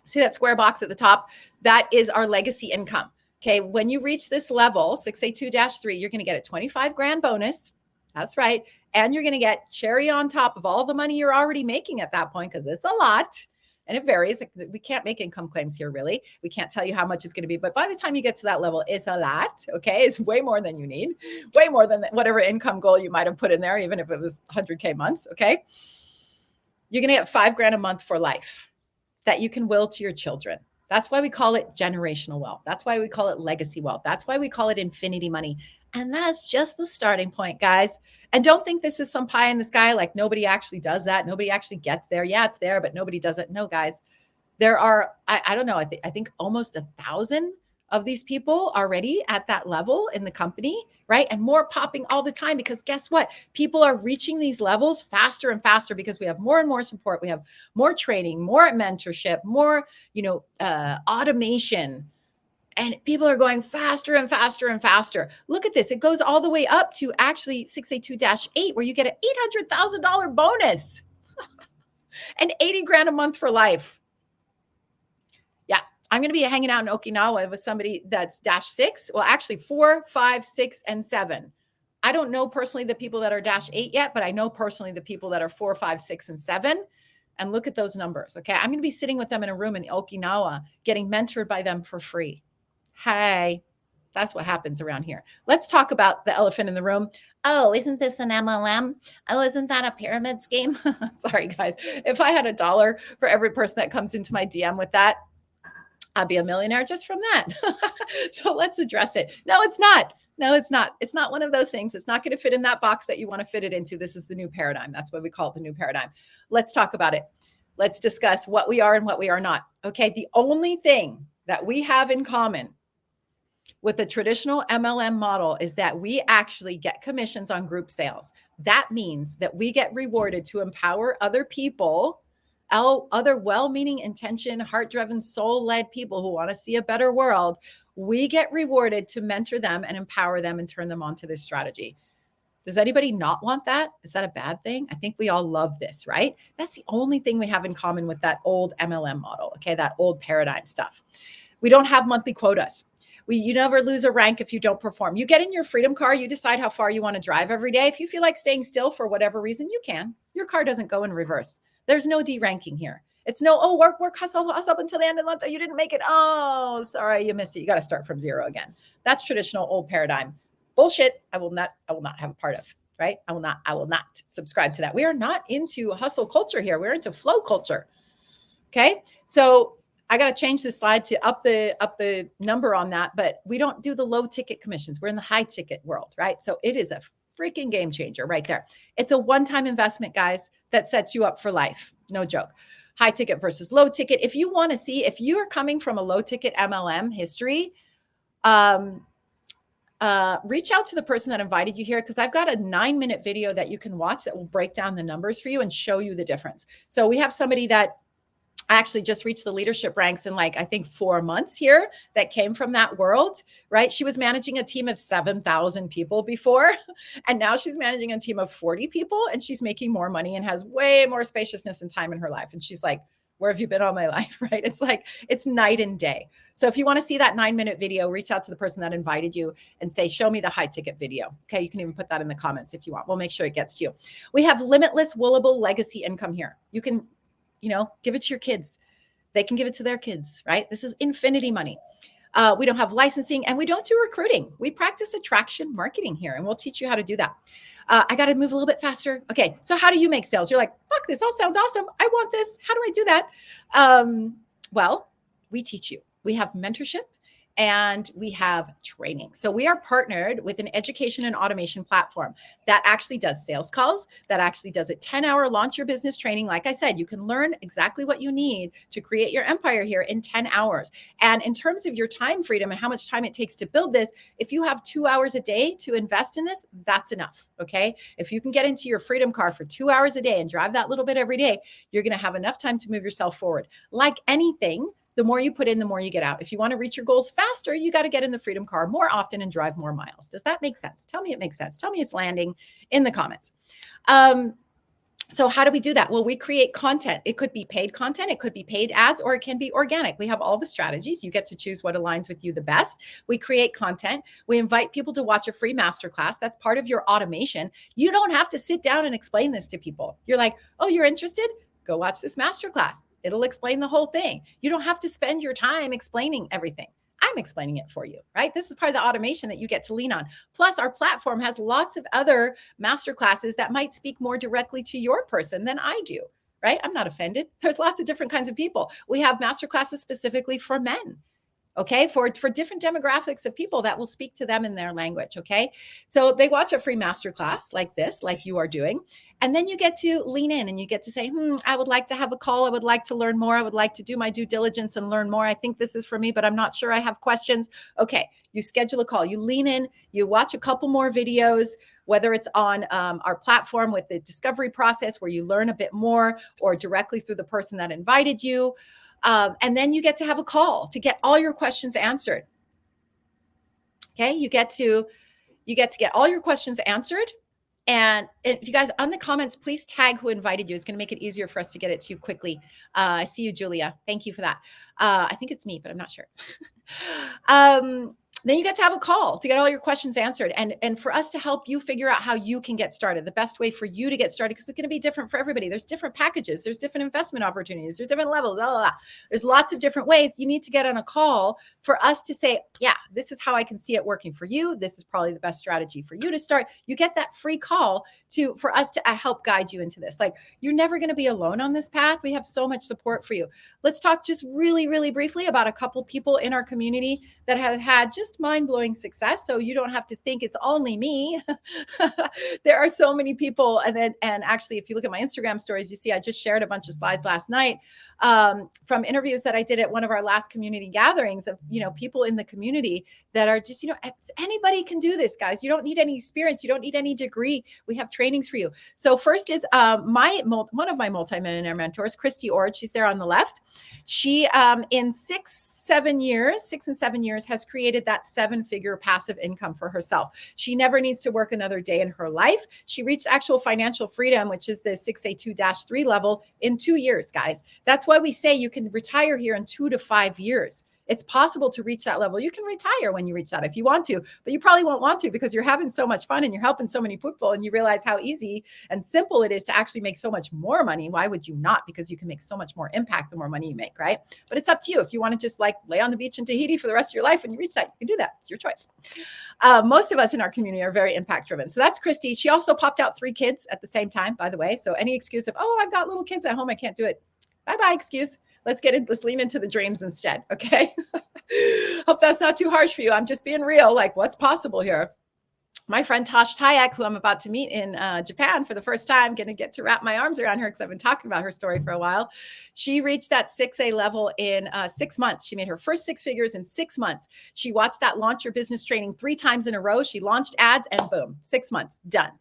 See that square box at the top? That is our legacy income. Okay. When you reach this level, 6A2-3, you're going to get a 25 grand bonus. That's right. And you're going to get cherry on top of all the money you're already making at that point, because it's a lot. And it varies. We can't make income claims here, really. We can't tell you how much it's going to be. But by the time you get to that level, it's a lot. Okay. It's way more than you need, way more than whatever income goal you might have put in there, even if it was 100K months. Okay. You're going to get $5,000 a month for life that you can will to your children. That's why we call it generational wealth. That's why we call it legacy wealth. That's why we call it infinity money. And that's just the starting point, guys. And don't think this is some pie in the sky, like nobody actually does that. Nobody actually gets there. Yeah, it's there, but nobody does it. No, guys, there are, I don't know, I think almost 1,000 of these people already at that level in the company, right? And more popping all the time, because guess what? People are reaching these levels faster and faster because we have more and more support. We have more training, more mentorship, more, automation, and people are going faster and faster and faster. Look at this. It goes all the way up to actually 682-8, where you get an $800,000 bonus and 80 grand a month for life. Yeah. I'm going to be hanging out in Okinawa with somebody that's -6. Well, actually 4, 5, 6, and 7. I don't know personally the people that are -8 yet, but I know personally the people that are 4, 5, 6, and 7. And look at those numbers. Okay. I'm going to be sitting with them in a room in Okinawa, getting mentored by them for free. Hey, that's what happens around here. Let's talk about the elephant in the room. Oh, isn't this an MLM? Oh, isn't that a pyramid scheme? Sorry, guys. If I had $1 for every person that comes into my DM with that, I'd be a millionaire just from that. So let's address it. No, it's not. No, it's not. It's not one of those things. It's not going to fit in that box that you want to fit it into. This is the new paradigm. That's what we call it, the new paradigm. Let's talk about it. Let's discuss what we are and what we are not. Okay. The only thing that we have in common with the traditional MLM model is that we actually get commissions on group sales. That means that we get rewarded to empower other people, other well-meaning, intention, heart-driven, soul-led people who want to see a better world. We get rewarded to mentor them and empower them and turn them onto this strategy. Does anybody not want that? Is that a bad thing? I think we all love this, right? That's the only thing we have in common with that old MLM model, okay, that old paradigm stuff. We don't have monthly quotas. You never lose a rank if you don't perform. You get in your freedom car, you decide how far you want to drive every day. If you feel like staying still for whatever reason, you can. Your car doesn't go in reverse. There's no deranking here. It's no, oh, work, hustle up until the end of the month. You didn't make it. Oh, sorry, you missed it. You got to start from zero again. That's traditional old paradigm. Bullshit. I will not have a part of, right? I will not subscribe to that. We are not into hustle culture here. We're into flow culture. Okay. So I got to change the slide to up the number on that, but we don't do the low ticket commissions. We're in the high ticket world, right? So it is a freaking game changer right there. It's a one-time investment, guys, that sets you up for life. No joke. High ticket versus low ticket. If you want to see, if you are coming from a low ticket MLM history, reach out to the person that invited you here, because I've got a 9-minute video that you can watch that will break down the numbers for you and show you the difference. So we have somebody that actually just reached the leadership ranks in, like, I think 4 months here, that came from that world, right? She was managing a team of 7,000 people before, and now she's managing a team of 40 people, and she's making more money and has way more spaciousness and time in her life. And she's like, where have you been all my life, right? It's like, it's night and day. So if you want to see that 9-minute video, reach out to the person that invited you and say, show me the high ticket video. Okay. You can even put that in the comments if you want. We'll make sure it gets to you. We have limitless willable legacy income here. You can, give it to your kids. They can give it to their kids, right? This is infinity money. We don't have licensing, and we don't do recruiting. We practice attraction marketing here, and we'll teach you how to do that. I got to move a little bit faster. Okay. So how do you make sales? You're like, fuck, this all sounds awesome. I want this. How do I do that? Well, we teach you. We have mentorship and we have training. So we are partnered with an education and automation platform that actually does sales calls, that actually does a 10-hour launch your business training. Like I said, you can learn exactly what you need to create your empire here in 10 hours. And in terms of your time freedom and how much time it takes to build this, if you have 2 hours a day to invest in this, that's enough. Okay. If you can get into your freedom car for 2 hours a day and drive that little bit every day, you're going to have enough time to move yourself forward. Like anything, the more you put in, the more you get out. If you want to reach your goals faster, you got to get in the freedom car more often and drive more miles. Does that make sense? Tell me it makes sense. Tell me it's landing in the comments. So how do we do that? Well, we create content. It could be paid content. It could be paid ads, or it can be organic. We have all the strategies. You get to choose what aligns with you the best. We create content. We invite people to watch a free masterclass. That's part of your automation. You don't have to sit down and explain this to people. You're like, oh, you're interested? Go watch this masterclass. It'll explain the whole thing. You don't have to spend your time explaining everything. I'm explaining it for you, right? This is part of the automation that you get to lean on. Plus, our platform has lots of other masterclasses that might speak more directly to your person than I do, right? I'm not offended. There's lots of different kinds of people. We have masterclasses specifically for men. Okay, for different demographics of people that will speak to them in their language. Okay, so they watch a free masterclass like this, like you are doing, And then you get to lean in and you get to say, I would like to have a call. I would like to learn more. I would like to do my due diligence and learn more. I think this is for me, but I'm not sure. I have questions. Okay, you schedule a call. You lean in, you watch a couple more videos, whether it's on our platform with the discovery process where you learn a bit more, or directly through the person that invited you. And then you get to have a call to get all your questions answered. Okay, you get to get all your questions answered. And if you guys on the comments, please tag who invited you. It's going to make it easier for us to get it to you quickly. I see you, Julia. Thank you for that. I think it's me, but I'm not sure. Then you get to have a call to get all your questions answered, and for us to help you figure out how you can get started, the best way for you to get started, because it's going to be different for everybody. There's different packages, there's different investment opportunities, there's different levels, blah, blah, blah. There's lots of different ways. You need to get on a call for us to say, yeah, this is how I can see it working for you. This is probably the best strategy for you to start. You get that free call for us to help guide you into this. Like, you're never going to be alone on this path. We have so much support for you. Let's talk just really, really briefly about a couple people in our community that have had just mind-blowing success. So you don't have to think it's only me. There are so many people. And actually, if you look at my Instagram stories, you see I just shared a bunch of slides last night from interviews that I did at one of our last community gatherings of, people in the community that are just, anybody can do this, guys. You don't need any experience. You don't need any degree. We have trainings for you. So first is one of my multimillionaire mentors, Christy Ord. She's there on the left. She, in 6 and 7 years, has created that 7-figure passive income for herself. She never needs to work another day in her life. She reached actual financial freedom, which is the 6A2-3 level, in 2 years, guys. That's why we say you can retire here in 2 to 5 years. It's possible to reach that level. You can retire when you reach that if you want to, but you probably won't want to because you're having so much fun and you're helping so many people, and you realize how easy and simple it is to actually make so much more money. Why would you not? Because you can make so much more impact the more money you make, right? But it's up to you. If you want to just like lay on the beach in Tahiti for the rest of your life and you reach that, you can do that. It's your choice. Most of us in our community are very impact driven. So that's Christy. She also popped out 3 kids at the same time, by the way. So any excuse of, I've got little kids at home, I can't do it. Bye-bye excuse. Let's lean into the dreams instead. Okay. Hope that's not too harsh for you. I'm just being real. Like, what's possible here? My friend Tosh Tayak, who I'm about to meet in Japan for the first time, going to get to wrap my arms around her because I've been talking about her story for a while. She reached that 6A level in 6 months. She made her first 6 figures in 6 months. She watched that Launch Your Business training 3 times in a row. She launched ads and boom, 6 months, done.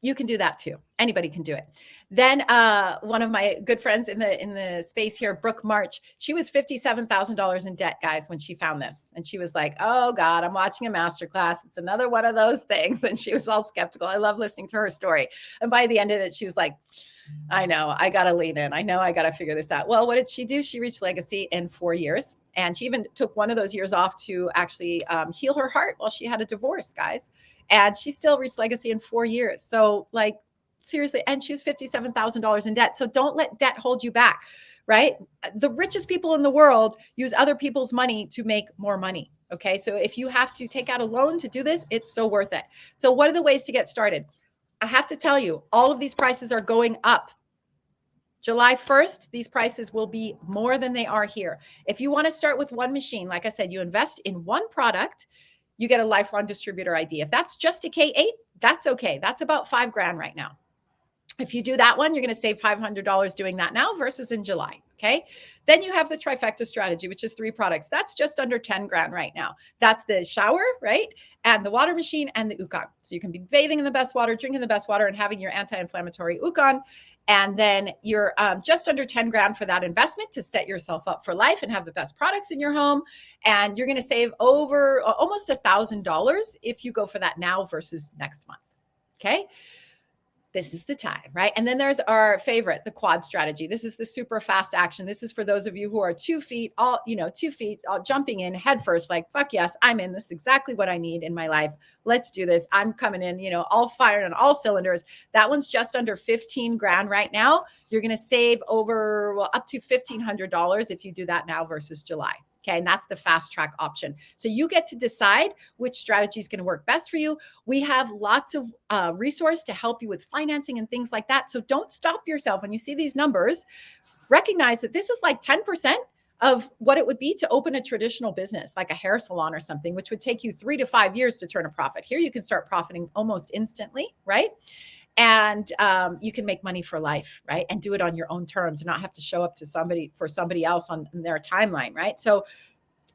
You can do that too. Anybody can do it. Then one of my good friends in the space here, Brooke March, she was $57,000 in debt, guys, when she found this. And she was like, oh God, I'm watching a masterclass. It's another one of those things. And she was all skeptical. I love listening to her story. And by the end of it, she was like, I know, I got to lean in. I know I got to figure this out. Well, what did she do? She reached legacy in 4 years. And she even took one of those years off to actually heal her heart while she had a divorce, guys. And she still reached legacy in 4 years. So like, seriously, and she was $57,000 in debt. So don't let debt hold you back, right? The richest people in the world use other people's money to make more money. Okay. So if you have to take out a loan to do this, it's so worth it. So what are the ways to get started? I have to tell you, all of these prices are going up. July 1st, these prices will be more than they are here. If you want to start with one machine, like I said, you invest in one product, you get a lifelong distributor ID. If that's just a K8, that's okay. That's about $5,000 right now. If you do that one, you're going to save $500 doing that now versus in July. Okay. Then you have the trifecta strategy, which is 3 products. That's just under $10,000 right now. That's the shower, right? And the water machine and the Ukon. So you can be bathing in the best water, drinking the best water, and having your anti-inflammatory Ukon. And then you're just under $10,000 for that investment to set yourself up for life and have the best products in your home. And you're going to save over almost $1,000 if you go for that now versus next month. Okay. This is the time, right? And then there's our favorite, the quad strategy. This is the super fast action. This is for those of you who are 2 feet, all jumping in head first, like, fuck yes, I'm in. This is exactly what I need in my life. Let's do this. I'm coming in, all fired on all cylinders. That one's just under $15,000 right now. You're going to save up to $1,500 if you do that now versus July. Okay. And that's the fast track option. So you get to decide which strategy is going to work best for you. We have lots of resource to help you with financing and things like that. So don't stop yourself when you see these numbers. Recognize that this is like 10% of what it would be to open a traditional business, like a hair salon or something, which would take you 3 to 5 years to turn a profit. Here you can start profiting almost instantly, right? And you can make money for life, right? And do it on your own terms and not have to show up to somebody else on their timeline, right? So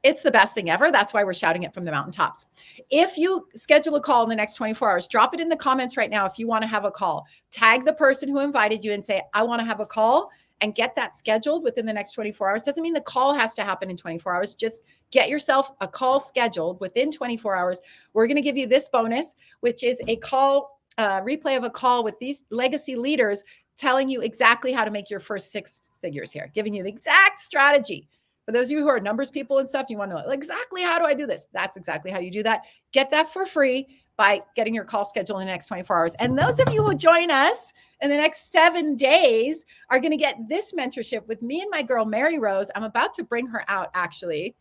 it's the best thing ever. That's why we're shouting it from the mountaintops. If you schedule a call in the next 24 hours, drop it in the comments right now. If you want to have a call, tag the person who invited you and say, I want to have a call, and get that scheduled within the next 24 hours. Doesn't mean the call has to happen in 24 hours. Just get yourself a call scheduled within 24 hours. We're going to give you this bonus, which is a call, replay of a call with these legacy leaders telling you exactly how to make your first 6 figures here, giving you the exact strategy. For those of you who are numbers people and stuff, you want to know exactly how do I do this? That's exactly how you do that. Get that for free by getting your call scheduled in the next 24 hours. And those of you who join us in the next 7 days are going to get this mentorship with me and my girl, Mary Rose. I'm about to bring her out, actually.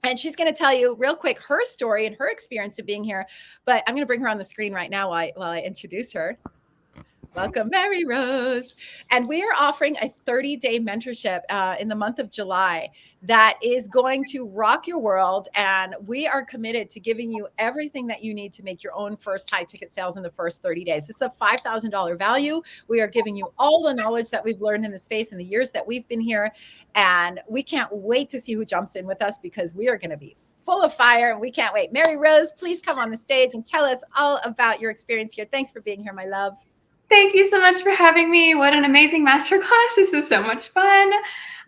And she's going to tell you real quick her story and her experience of being here. But I'm going to bring her on the screen right now while I introduce her. Welcome, Mary Rose. And we are offering a 30-day mentorship in the month of July that is going to rock your world. And we are committed to giving you everything that you need to make your own first high ticket sales in the first 30 days. This is a $5,000 value. We are giving you all the knowledge that we've learned in the space in the years that we've been here. And we can't wait to see who jumps in with us, because we are going to be full of fire and we can't wait. Mary Rose, please come on the stage and tell us all about your experience here. Thanks for being here, my love. Thank you so much for having me. What an amazing masterclass. This is so much fun.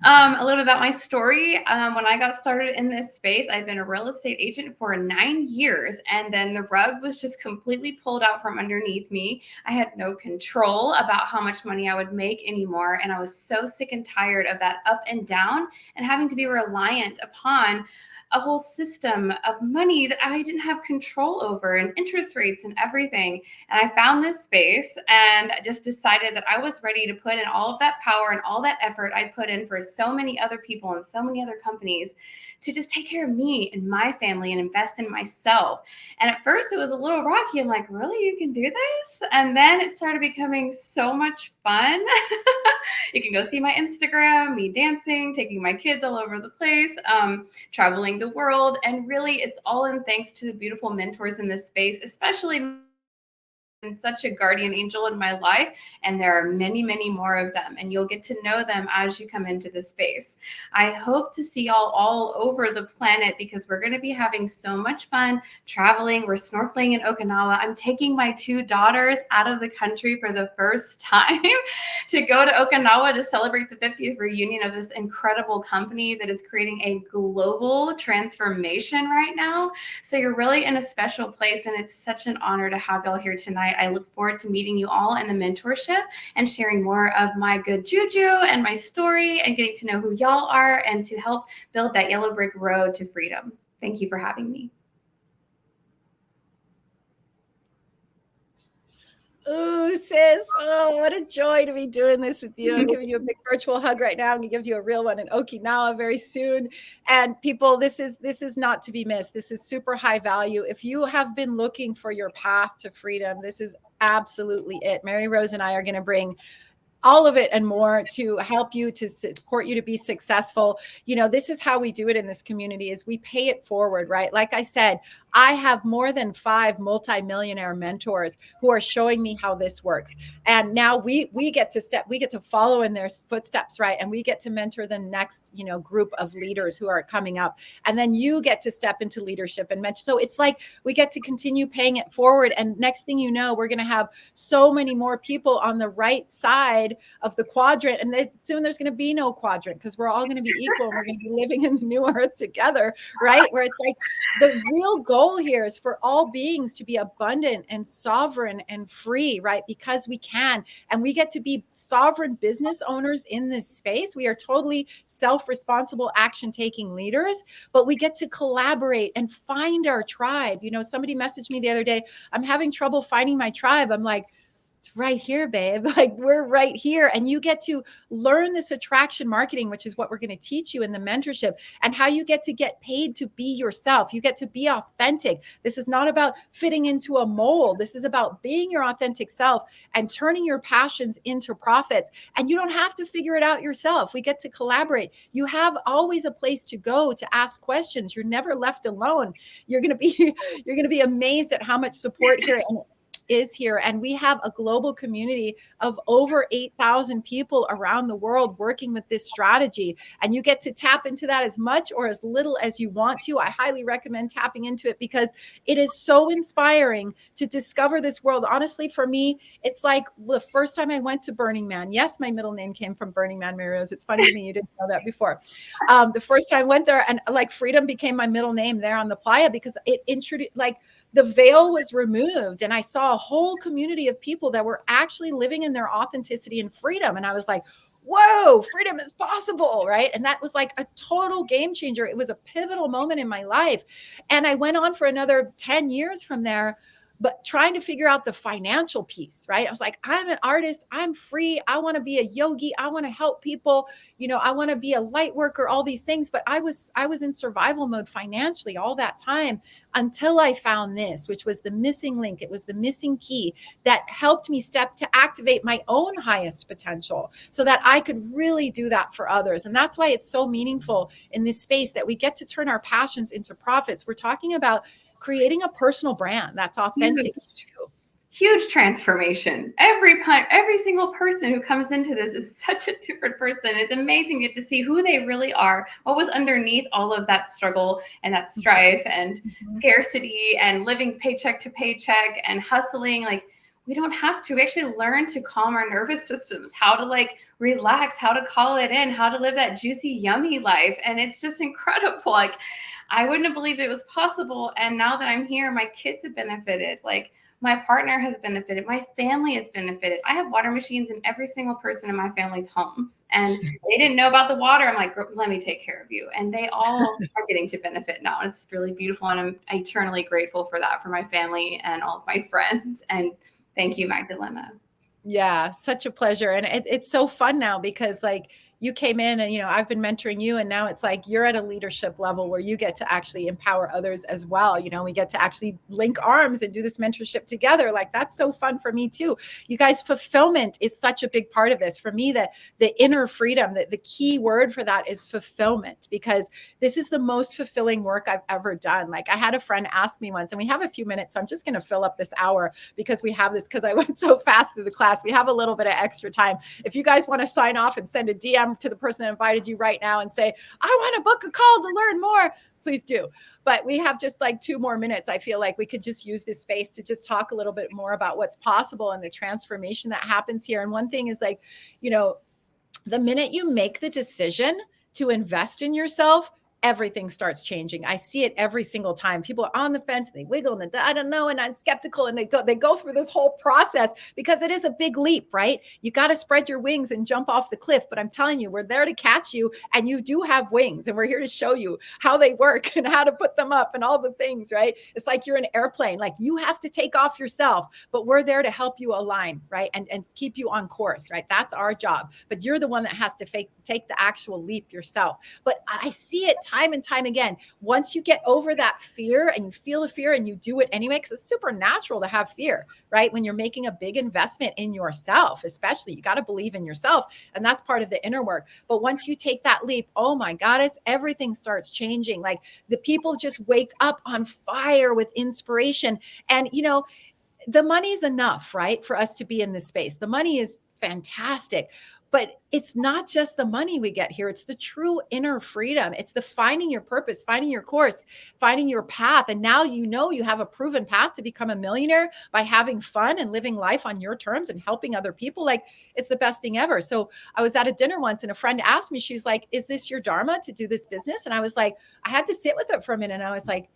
A little bit about my story. When I got started in this space, I've been a real estate agent for 9 years, and then the rug was just completely pulled out from underneath me. I had no control about how much money I would make anymore, and I was so sick and tired of that up and down and having to be reliant upon a whole system of money that I didn't have control over, and interest rates and everything. And I found this space and I just decided that I was ready to put in all of that power and all that effort I'd put in for so many other people and so many other companies to just take care of me and my family and invest in myself. And at first it was a little rocky. I'm like, really, you can do this? And then it started becoming so much fun. You can go see my Instagram, me dancing, taking my kids all over the place, traveling the world. And really, it's all in thanks to the beautiful mentors in this space, especially such a guardian angel in my life, and there are many, many more of them, and you'll get to know them as you come into the space. I hope to see y'all all over the planet, because we're going to be having so much fun traveling. We're snorkeling in Okinawa. I'm taking my 2 daughters out of the country for the first time to go to Okinawa to celebrate the 50th reunion of this incredible company that is creating a global transformation right now. So you're really in a special place, and it's such an honor to have y'all here tonight. I look forward to meeting you all in the mentorship and sharing more of my good juju and my story and getting to know who y'all are and to help build that yellow brick road to freedom. Thank you for having me. Ooh, sis. Oh, what a joy to be doing this with you. I'm giving you a big virtual hug right now. I'm going to give you a real one in Okinawa very soon. And people, this is not to be missed. This is super high value. If you have been looking for your path to freedom, this is absolutely it. Mary Rose and I are going to bring all of it and more to help you, to support you to be successful. You know, this is how we do it in this community, is we pay it forward, right? Like I said, I have more than 5 multimillionaire mentors who are showing me how this works. And now we get to follow in their footsteps, right? And we get to mentor the next, group of leaders who are coming up. And then you get to step into leadership and mentor. So it's like we get to continue paying it forward. And next thing you know, we're going to have so many more people on the right side of the quadrant, and then soon there's going to be no quadrant, because we're all going to be equal and we're going to be living in the new earth together, right? Where it's like the real goal here is for all beings to be abundant and sovereign and free, right? Because we can, and we get to be sovereign business owners in this space. We are totally self-responsible, action-taking leaders, but we get to collaborate and find our tribe. Somebody messaged me the other day, I'm having trouble finding my tribe. I'm like, it's right here, babe. Like, we're right here. And you get to learn this attraction marketing, which is what we're going to teach you in the mentorship, and how you get to get paid to be yourself. You get to be authentic. This is not about fitting into a mold. This is about being your authentic self and turning your passions into profits. And you don't have to figure it out yourself. We get to collaborate. You have always a place to go to ask questions. You're never left alone. You're going to be amazed at how much support here. And is here. And we have a global community of over 8,000 people around the world working with this strategy. And you get to tap into that as much or as little as you want to. I highly recommend tapping into it because it is so inspiring to discover this world. Honestly, for me, it's like the first time I went to Burning Man. Yes, my middle name came from Burning Man, Mary Rose. It's funny to me, you didn't know that before. The first time I went there, and like freedom became my middle name there on the playa because it introduced, like, the veil was removed and I saw a whole community of people that were actually living in their authenticity and freedom. And I was like, whoa, freedom is possible, right? And that was like a total game changer. It was a pivotal moment in my life. And I went on for another 10 years from there, but trying to figure out the financial piece, right? I was like, I'm an artist, I'm free, I want to be a yogi, I want to help people, I want to be a light worker, all these things. But I was in survival mode financially all that time until I found this, which was the missing link. It was the missing key that helped me step to activate my own highest potential so that I could really do that for others. And that's why it's so meaningful in this space that we get to turn our passions into profits. We're talking about creating a personal brand that's authentic to you. Huge transformation. Every single person who comes into this is such a different person. It's amazing to see who they really are, what was underneath all of that struggle and that strife and scarcity and living paycheck to paycheck and hustling. Like, we don't have to. We actually learn to calm our nervous systems, how to like relax, how to call it in, how to live that juicy, yummy life. And it's just incredible. Like, I wouldn't have believed it was possible. And now that I'm here, my kids have benefited. Like, my partner has benefited. My family has benefited. I have water machines in every single person in my family's homes. And they didn't know about the water. I'm like, let me take care of you. And they all are getting to benefit now. And it's really beautiful. And I'm eternally grateful for that, for my family and all of my friends. And thank you, Magdalena. Yeah, such a pleasure. And it's so fun now because, like, you came in and, I've been mentoring you, and now it's like you're at a leadership level where you get to actually empower others as well. We get to actually link arms and do this mentorship together. Like, that's so fun for me too. You guys, fulfillment is such a big part of this. For me, the inner freedom, the key word for that is fulfillment, because this is the most fulfilling work I've ever done. Like, I had a friend ask me once, and we have a few minutes, so I'm just going to fill up this hour because we have this, because I went so fast through the class. We have a little bit of extra time. If you guys want to sign off and send a DM to the person that invited you right now and say, I want to book a call to learn more, please do. But we have just like 2 more minutes. I feel like we could just use this space to just talk a little bit more about what's possible and the transformation that happens here. And one thing is, like, the minute you make the decision to invest in yourself, everything starts changing. I see it every single time. People are on the fence, they wiggle, and I don't know, and I'm skeptical, and they go through this whole process because it is a big leap, right? You got to spread your wings and jump off the cliff. But I'm telling you, we're there to catch you, and you do have wings, and we're here to show you how they work and how to put them up and all the things, right? It's like you're an airplane. Like, you have to take off yourself, but we're there to help you align, right? And keep you on course, right? That's our job. But you're the one that has to take the actual leap yourself. But I see it time and time again. Once you get over that fear and you feel the fear and you do it anyway, because it's super natural to have fear, right? When you're making a big investment in yourself, especially, you got to believe in yourself. And that's part of the inner work. But once you take that leap, oh my goddess, everything starts changing. Like, the people just wake up on fire with inspiration. And, the money's enough, right, for us to be in this space. The money is fantastic. But it's not just the money we get here. It's the true inner freedom. It's the finding your purpose, finding your course, finding your path. And now you have a proven path to become a millionaire by having fun and living life on your terms and helping other people. Like, it's the best thing ever. So I was at a dinner once, and a friend asked me, she's like, is this your dharma to do this business? And I was like, I had to sit with it for a minute. And I was like,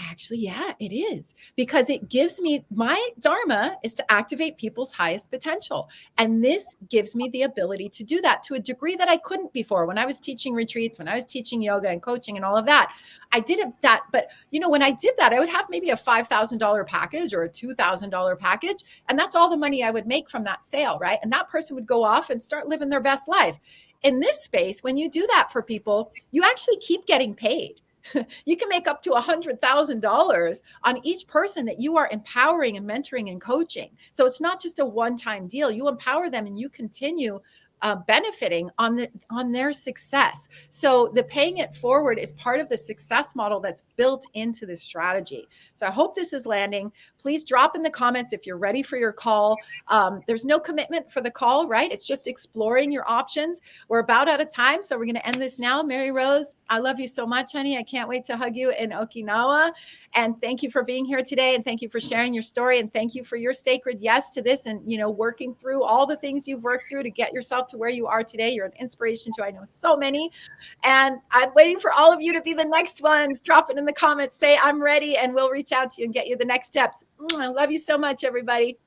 actually, yeah, it is, because it gives me, my dharma is to activate people's highest potential. And this gives me the ability to do that to a degree that I couldn't before. When I was teaching retreats, when I was teaching yoga and coaching and all of that, I did that. But, when I did that, I would have maybe a $5,000 package or a $2,000 package. And that's all the money I would make from that sale, right? And that person would go off and start living their best life. In this space, when you do that for people, you actually keep getting paid. You can make up to $100,000 on each person that you are empowering and mentoring and coaching. So it's not just a one-time deal. You empower them and you continue benefiting on their success. So the paying it forward is part of the success model that's built into this strategy. So I hope this is landing. Please drop in the comments if you're ready for your call. There's no commitment for the call, right? It's just exploring your options. We're about out of time, so we're going to end this now. Mary Rose, I love you so much, honey. I can't wait to hug you in Okinawa. And thank you for being here today. And thank you for sharing your story. And thank you for your sacred yes to this and, working through all the things you've worked through to get yourself to where you are today. You're an inspiration to, I know, so many. And I'm waiting for all of you to be the next ones. Drop it in the comments. Say, I'm ready. And we'll reach out to you and get you the next steps. I love you so much, everybody.